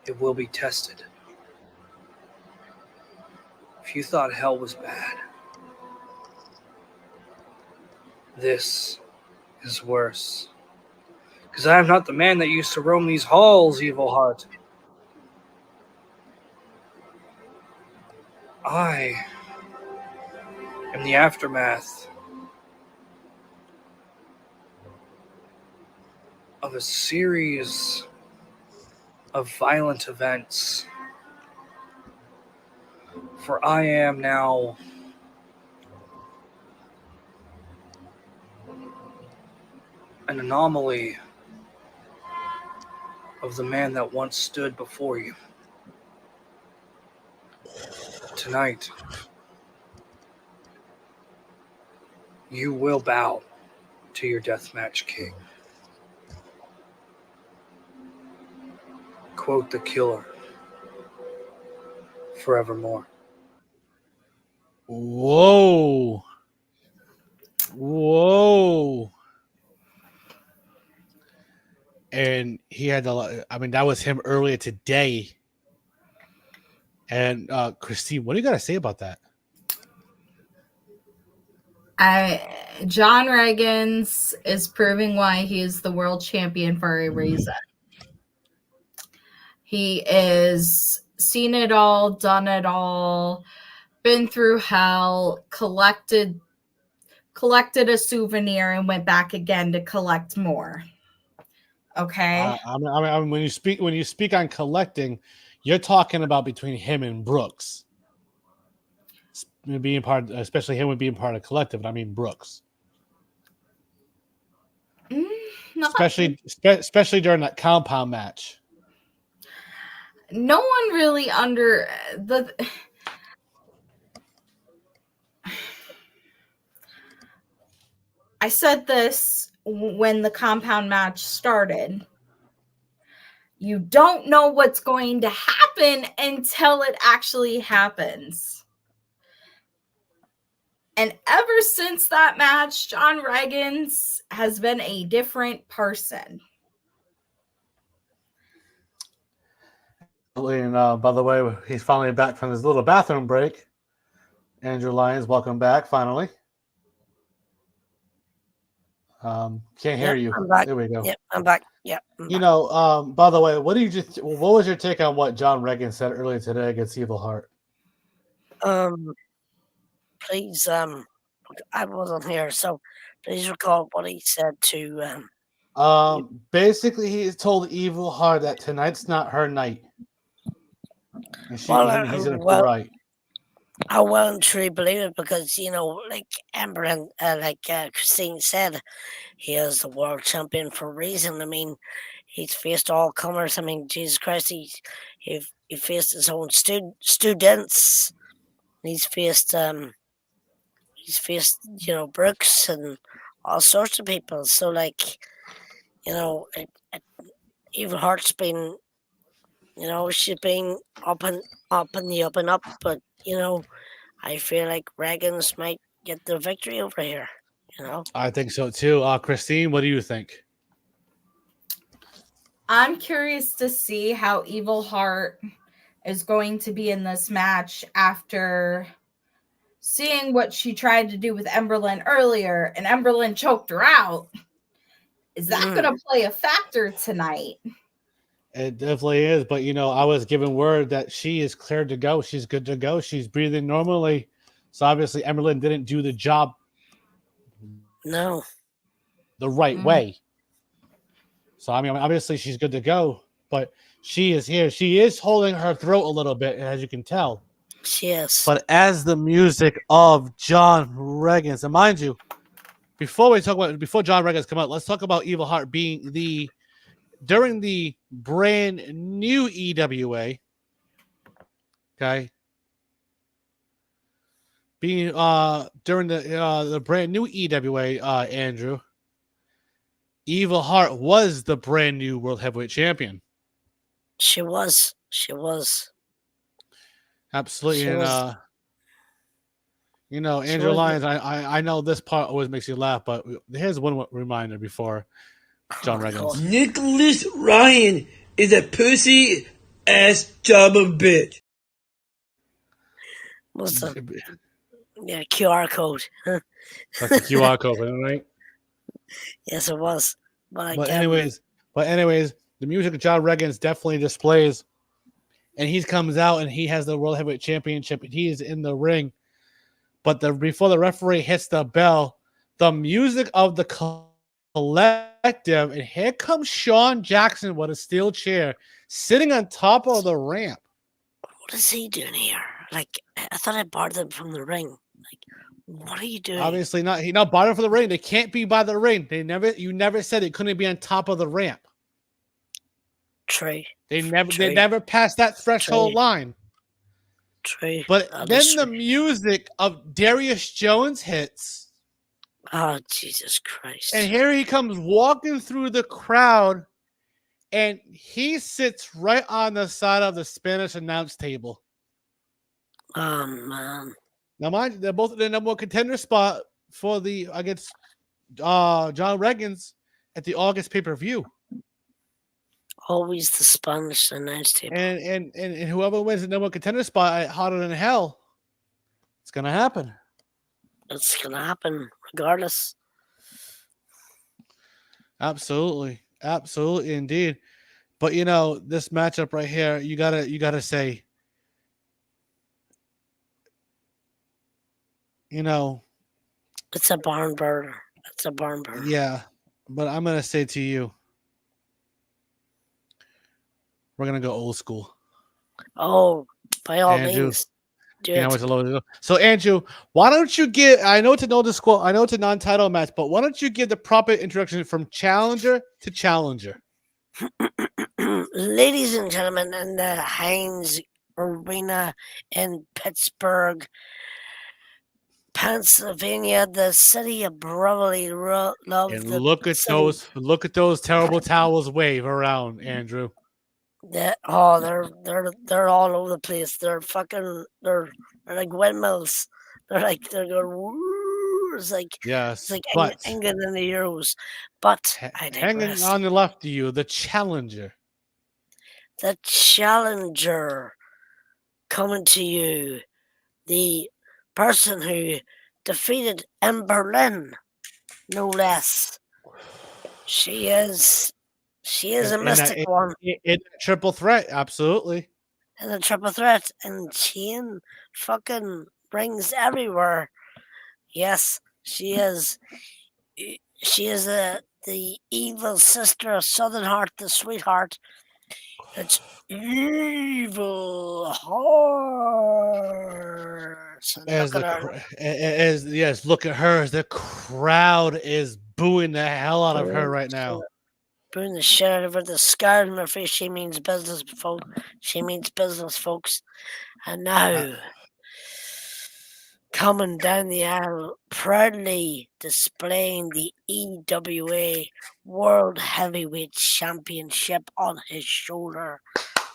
it will be tested. If you thought hell was bad, this is worse. Because I am not the man that used to roam these halls, evil heart. I am the aftermath of a series of violent events. For I am now an anomaly of the man that once stood before you. Tonight, you will bow to your deathmatch king. Quote the killer. forevermore. Whoa. Whoa. And he had that was him earlier today. And Christine, what do you got to say about that? John Reagans is proving why he is the world champion for a reason. He is seen it all, done it all, been through hell, collected a souvenir, and went back again to collect more. Okay. I mean, when you speak on collecting, you're talking about between him and Brooks being part, especially him being part of collective. I mean Brooks, especially during that compound match. No one really I said this when the compound match started. You don't know what's going to happen until it actually happens. And ever since that match, John Reagans has been a different person. And by the way, he's finally back from his little bathroom break. Andrew Lyons, welcome back finally. Can't hear you. I'm back. There we go. Yep, I'm back. Yep. By the way, what was your take on what John Reagan said earlier today against Evil Heart? Please, I wasn't here, so please recall what he said to. Basically, he told Evil Heart that tonight's not her night, and he's in it for right. I well and truly believe it because like Amber and Christine said, he is the world champion for a reason. I mean, he's faced all comers. I mean, Jesus Christ, he faced his own students. He's faced Brooks and all sorts of people. So Evil Heart's been, she's been up and up, but I feel like Reagans might get the victory over here. I think so too. Christine, what do you think? I'm curious to see how Evil Heart is going to be in this match after seeing what she tried to do with Emberlyn earlier, and Emberlyn choked her out. Is that going to play a factor tonight? It definitely is, but I was given word that she is cleared to go. She's good to go. She's breathing normally. So obviously Emberlyn didn't do the job the right way. So I mean, obviously she's good to go, but she is here. She is holding her throat a little bit, as you can tell. She is. But as the music of John Reagans, and mind you, before John Reagans come out, let's talk about Evil Heart being during the brand new EWA. Okay. Being during the brand new EWA, Andrew, Evil Heart was the brand new World Heavyweight Champion. She was. Absolutely. She and was. Andrew Lyons, I know this part always makes you laugh, but here's one reminder before John Reagans. Nicholas Ryan is a pussy ass jobber bitch. What's the QR code? That's the QR code, right? Yes, it was. But anyways, the music of John Reagans definitely displays, and he comes out and he has the World Heavyweight Championship, and he is in the ring. But before the referee hits the bell, the music of the collective, and here comes Sean Jackson with a steel chair, sitting on top of the ramp. What is he doing here? Like, I thought I barred them from the ring. Like, what are you doing? Obviously not. He not barred him for the ring. They can't be by the ring. You never said it couldn't be on top of the ramp. True. They never passed that threshold line. True. But then the music of Darius Jones hits. Oh, Jesus Christ. And here he comes walking through the crowd, and he sits right on the side of the Spanish announce table. Man. Now, mind you, they're both in the number one contender spot for the against John Reagan's at the August pay-per-view. Always the Spanish announce table. And whoever wins the number one contender spot at Hotter Than Hell, it's gonna happen. It's gonna happen regardless. Absolutely, absolutely, indeed. But this matchup right here, you gotta say, It's a barn burner. It's a barn burner. yeah. But I'm gonna say to you, we're gonna go old school. Oh, by all Andrew, means, do you know it. what's a low. So Andrew, why don't you give? I know it's a I know it's a non-title match, but why don't you give the proper introduction from challenger to challenger? Ladies and gentlemen, in the Heinz Arena in Pittsburgh, Pennsylvania, the city of brotherly love. And The look at city those terrible towels wave around, Andrew. they're all over the place. They're like windmills. They're going woo. It's Yes, like but England in the Euros. But I hanging digress. on the left of you, the challenger. The challenger coming to you, the person who defeated in Berlin, no less. She is a mystic one In a triple threat, absolutely. in a triple threat, and Chain fucking rings everywhere. Yes, she is. She is the evil sister of Southern Heart, the sweetheart. It's evil heart. As Look the at her. yes, look at her. As the crowd is booing the hell out of her right now. Booing the shit out of her. The scar on her face. She means business, folks. She means business, folks. And now, coming down the aisle, proudly displaying the EWA World Heavyweight Championship on his shoulder,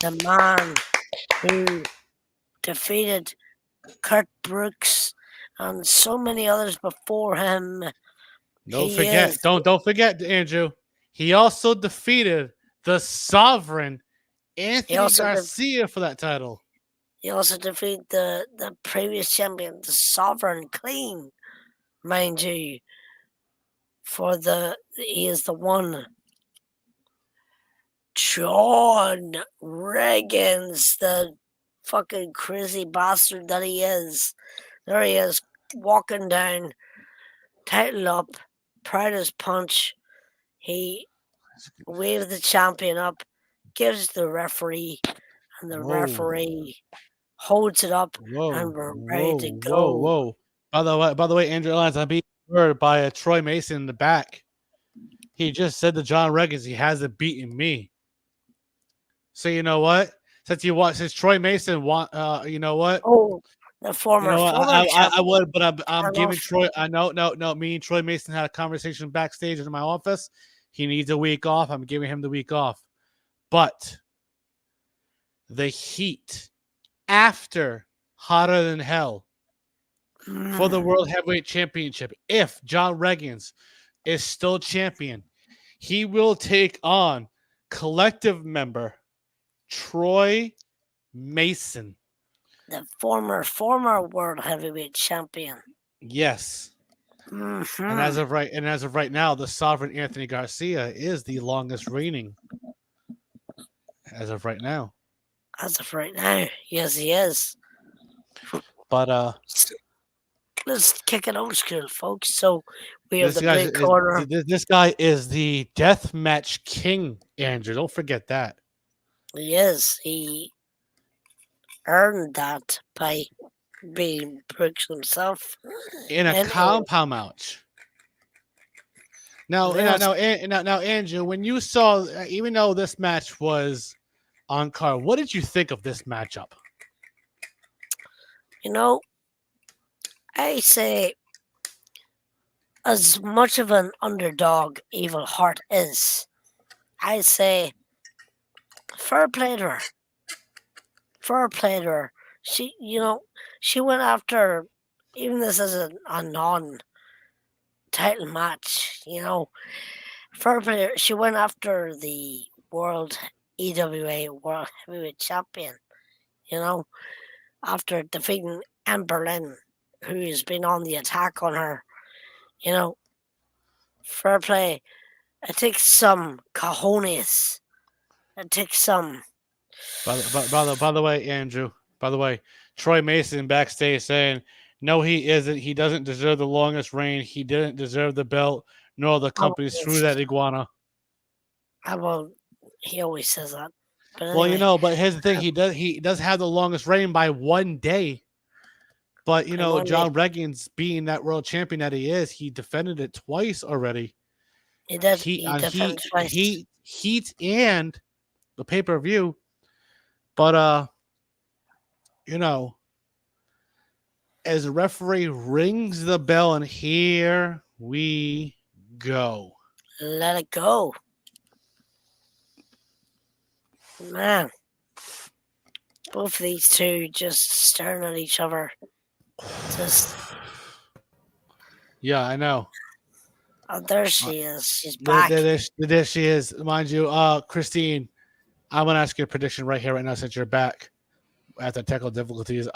the man who defeated Kurt Brooks and so many others before him. Don't forget, Andrew. He also defeated the Sovereign Anthony Garcia for that title. He also defeated the previous champion, the Sovereign, clean, mind you. He is the one. John Reagan's the fucking crazy bastard that he is. There he is, walking down, title up, proud as punch. He waves the champion up, gives the referee, and the referee holds it up, and we're ready to go. Whoa! By the way, Andrew Lyons, I'm being heard by a Troy Mason in the back. He just said to John Reagans, he hasn't beaten me. So you know what? Since Troy Mason you know what? Oh, the former. I would, but I'm giving Troy. No. Me and Troy Mason had a conversation backstage in my office. He needs a week off. I'm giving him the week off. But the heat after Hotter Than Hell for the World Heavyweight Championship, if John Reagans is still champion, he will take on collective member Troy Mason, the former World Heavyweight Champion. Yes. Mm-hmm. And as of right now, the Sovereign Anthony Garcia is the longest reigning. As of right now. Yes, he is. But let's kick it old school, folks. So we have the big corner. This guy is the deathmatch king, Andrew. Don't forget that. He is. He earned that by being Brooks himself in a compound match. Now, Andrew, when you saw, even though this match was on card, what did you think of this matchup? I say, as much of an underdog Evil Heart is, I say, fair play to her. She, she went after, even this is a non-title match, fair play. She went after the World EWA World Heavyweight Champion, you know, after defeating Amber Lynn, who has been on the attack on her, you know, fair play. It takes some cojones. It takes some. By the way, Andrew. By the way, Troy Mason backstage saying, "No, he isn't. He doesn't deserve the longest reign. He didn't deserve the belt, nor the company. Screw that iguana." Well, he always says that. But Well, anyway, but here's the thing: he does have the longest reign by 1 day. But By 1 day. John Reggins, being that world champion that he is, he defended it twice already. he did. He He defended twice. Heat and the pay-per-view. But as the referee rings the bell, and here we go. Let it go. Man. Both of these two just staring at each other. Just, Yeah, I know. oh, there she is. She's back. There she is. Mind you, Christine, I'm gonna ask you a prediction right here, right now, since you're back after technical difficulties.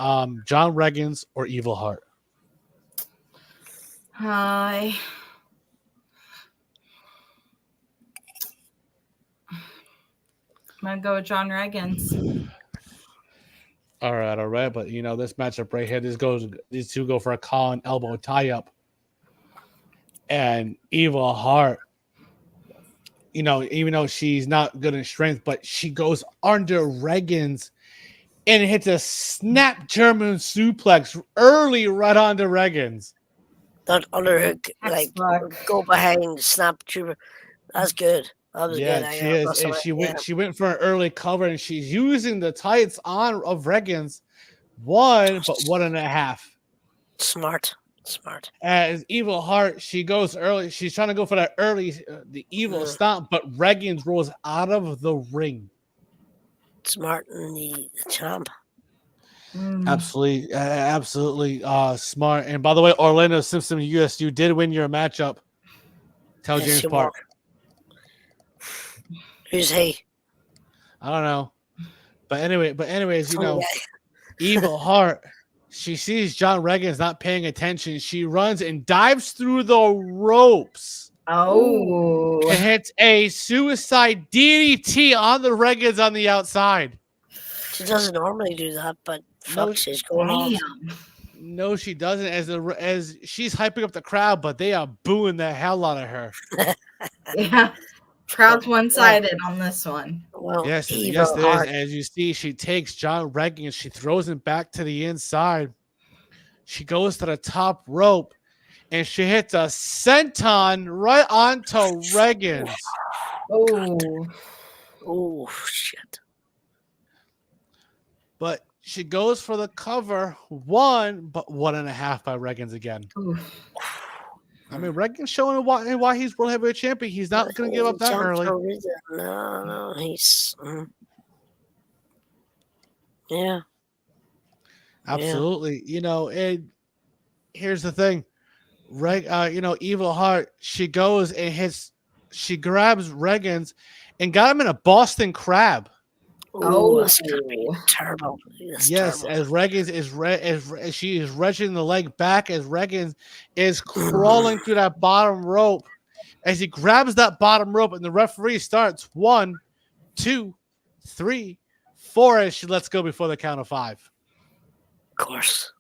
John Reggins or Evil Heart? Hi. I'm gonna go with John Reggins. All right. But this matchup right here, these two go for a collar and elbow tie up, and Evil Heart. Even though she's not good in strength, but she goes under Reggins and hits a snap German suplex early right onto Reggins. That underhook, like, go behind, snap trooper. That's good. That was good. Yeah, she is. And she went for an early cover, and she's using the tights on of Reggins. 1.5. Smart. As Evil Heart, she goes early. She's trying to go for that early, the evil stomp, but Reggins rolls out of the ring. Smart in the champ. Absolutely smart. And by the way, Orlando Simpson, you did win your matchup. Tell Yes, James you Park. Who's he? I don't know. But anyways, Yeah. Evil Heart, she sees John Reggins not paying attention. She runs and dives through the ropes. Oh. And hits a suicide DDT on the Reggins on the outside. She doesn't normally do that, but fuck, she's going on. No, she doesn't. As she's hyping up the crowd, but they are booing the hell out of her. Yeah. Crowd's one-sided on this one. Well, yes, it is. As you see, she takes John Reggins, she throws him back to the inside. She goes to the top rope, and she hits a senton right onto Reggins. Oh, shit. But she goes for the cover, 1.5 by Reggins again. I mean, Reggins showing why he's World Heavyweight Champion. He's not going to give up that early. No, he's... Yeah. Absolutely. And here's the thing. Evil Heart, she goes and she grabs Reggins and got him in a Boston Crab. Oh, that's gonna be terrible. Yes, terrible. As Reggins as she is wrenching the leg back, as Reggins is crawling through that bottom rope, as he grabs that bottom rope, and the referee starts 1, 2, 3, 4 as she lets go before the count of 5. Of course.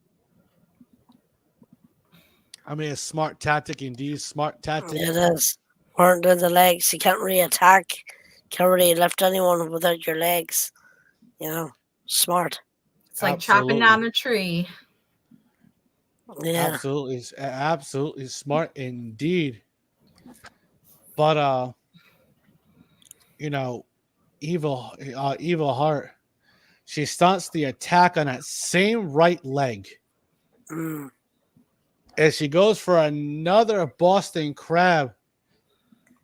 I mean, a smart tactic indeed. Smart tactic. It is. Weren't doing the legs. You can't really attack. Can't really lift anyone without your legs. Smart. It's like chopping down a tree. Yeah. Absolutely smart indeed. But Evil Heart, she stunts the attack on that same right leg. As she goes for another Boston Crab,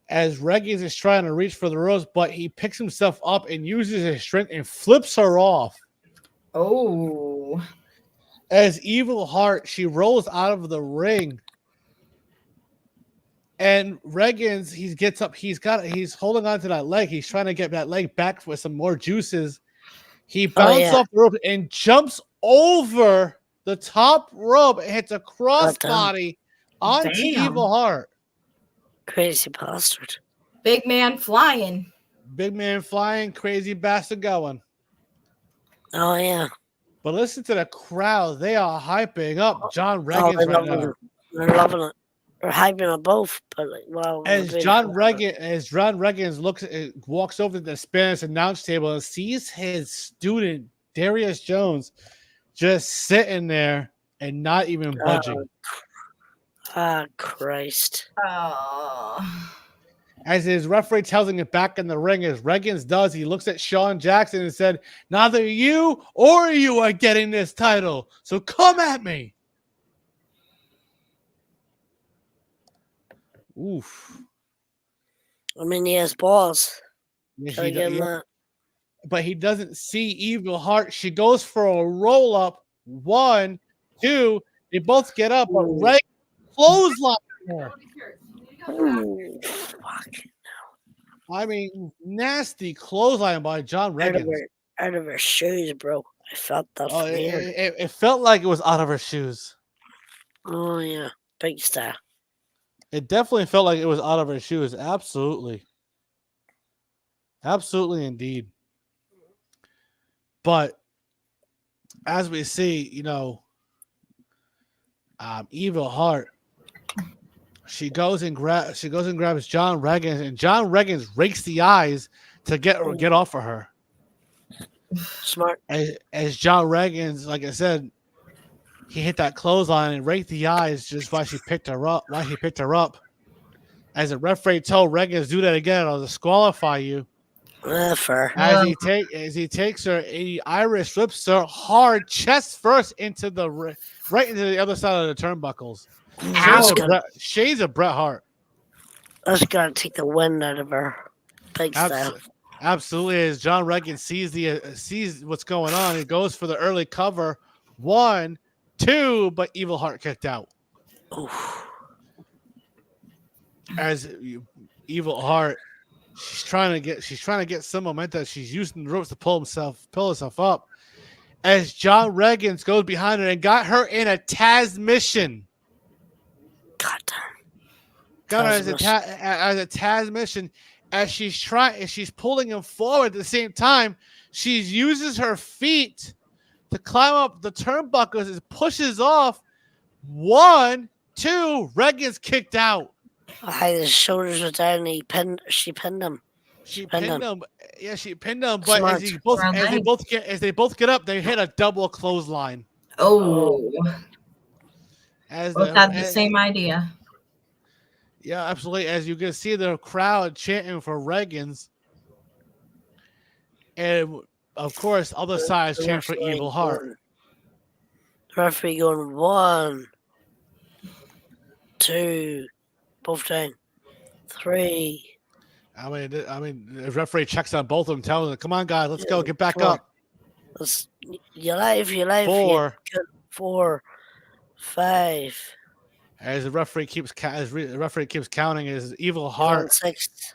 as Reggins is trying to reach for the ropes, but he picks himself up and uses his strength and flips her off. Oh. Oh. As Evil Heart, she rolls out of the ring. And Regan's, he gets up, he's holding on to that leg. He's trying to get that leg back with some more juices. He bounces off the rope and jumps over the top rope and hits a crossbody onto Evil Heart. Crazy bastard. Big man flying. Big man flying, crazy bastard going. Oh, yeah. But listen to the crowd. They are hyping up John Regan's right now. They're loving it. They're hyping them both. But as John Regan walks over to the Spanish announce table and sees his student, Darius Jones, just sitting there and not even budging. Christ. Oh. As his referee tells him to get back in the ring, as Regan's does, he looks at Sean Jackson and said, "Neither you or you are getting this title, so come at me." Oof. I mean, he has balls. But he doesn't see Evil Heart. She goes for a roll up. 1, 2. They both get up, but Regan clothesline her. Ooh, fuck. I mean, nasty clothesline by John Regan. Out of her shoes, bro. I felt that. It felt like it was out of her shoes. Oh, yeah. Big style. It definitely felt like it was out of her shoes. Absolutely. Absolutely indeed. But as we see, Evil Heart, she goes and grabs John Regan, and John Regan rakes the eyes to get off of her. Smart. As John Regan's, like I said, he hit that clothesline and raked the eyes just while he picked her up. As the referee told Regan to do that again, I'll disqualify you. Fair. As he takes her, Irish whips her hard chest first into right into the other side of the turnbuckles. Shades of Bret Hart. That's gonna take the wind out of her. Big style. Absolutely. As John Regan sees what's going on, he goes for the early cover. 1, 2, but Evil Heart kicked out. Oof. As Evil Heart, she's trying to get some momentum. She's using the ropes to pull herself up. As John Regan goes behind her and got her in a Taz mission. Got her as a Taz mission. As she's pulling him forward at the same time, she uses her feet to climb up the turnbuckles and pushes off. 1, 2, Regan's kicked out. His shoulders were down. She pinned him. She pinned him. Yeah, she pinned him. But as they both get up, they hit a double clothesline. Oh. Both had the same idea. Yeah, absolutely. As you can see the crowd chanting for Regan's. And, of course, other sides chant for Evil Heart. Referee going 1, 2, both down. 3. I mean, the referee checks on both of them, telling them, "Come on, guys, let's go, get back up." You're live. 4, 5. As the referee keeps counting, as Evil Heart 6.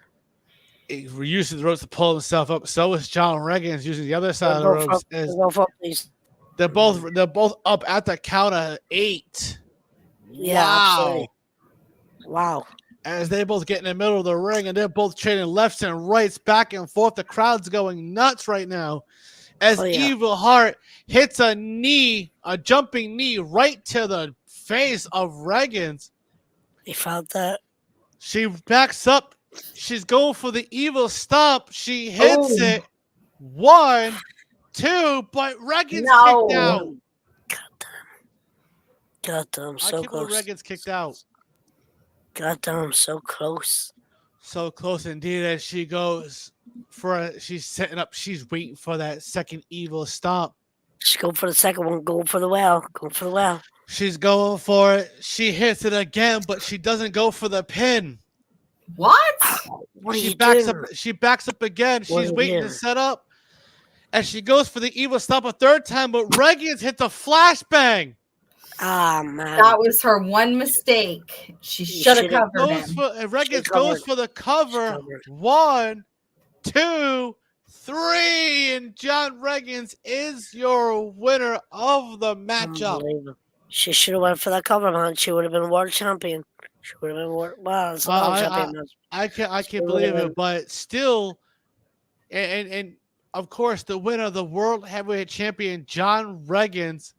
Uses the ropes to pull himself up. So is John Regan using the other side of the ropes. They're both up at the count of 8. Yeah, absolutely. Wow. As they both get in the middle of the ring and they're both trading lefts and rights back and forth. The crowd's going nuts right now. As Evil Heart hits a jumping knee right to the face of Regan's. He felt that. She backs up. She's going for the evil stomp. She hits it. 1, 2, but Regan's kicked out. Goddamn, so close. Regan's kicked out. Goddamn, so close. So close indeed. As she goes she's setting up. She's waiting for that second evil stomp. She's going for the second one. Going for the well. She's going for it. She hits it again, but she doesn't go for the pin. What? What are you backs doing? up. She backs up again. She's waiting to set up. and she goes for the evil stop a third time, but Regan's hit the flashbang. Ah, man. That was her one mistake. She should have should've covered Goes him. for Regan She goes covered. for the cover. covered. 1, 2, 3, and John Regan's is your winner of the matchup. Unbelievable. She should have went for the cover, man. She would have been world champion. She would have been world champion, man. I can't She believe would've it, but still, and of course the winner of the world heavyweight champion John Regan's,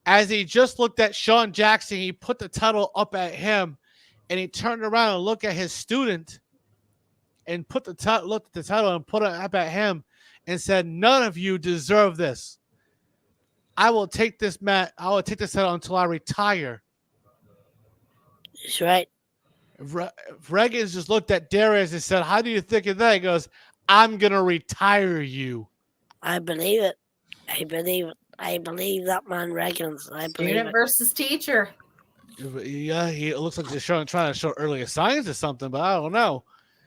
as he just looked at Sean Jackson, he put the title up at him, and he turned around and looked at his student, and looked at the title and put it up at him, and said, "None of you deserve this. I will take this title until I retire." He's right. Regan's just looked at Darius and said, "How do you think of that?" He goes, "I'm gonna retire you." I believe it. I believe it. I believe that man Regan's. I believe Student it. versus teacher. Yeah, it looks like he's trying to show earlier signs or something, but I don't know.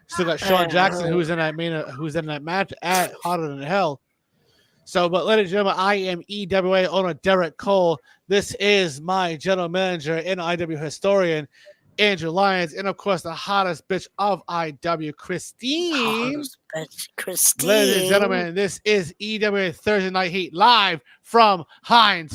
Still got Sean Jackson, who's in that match at Hotter Than Hell. So, but ladies and gentlemen, I am EWA owner Derek Cole. This is my general manager and IW historian, Andrew Lyons, and of course the hottest bitch of IW, Christine. Christine. Ladies and gentlemen, this is EWA Thursday Night Heat live from Heinz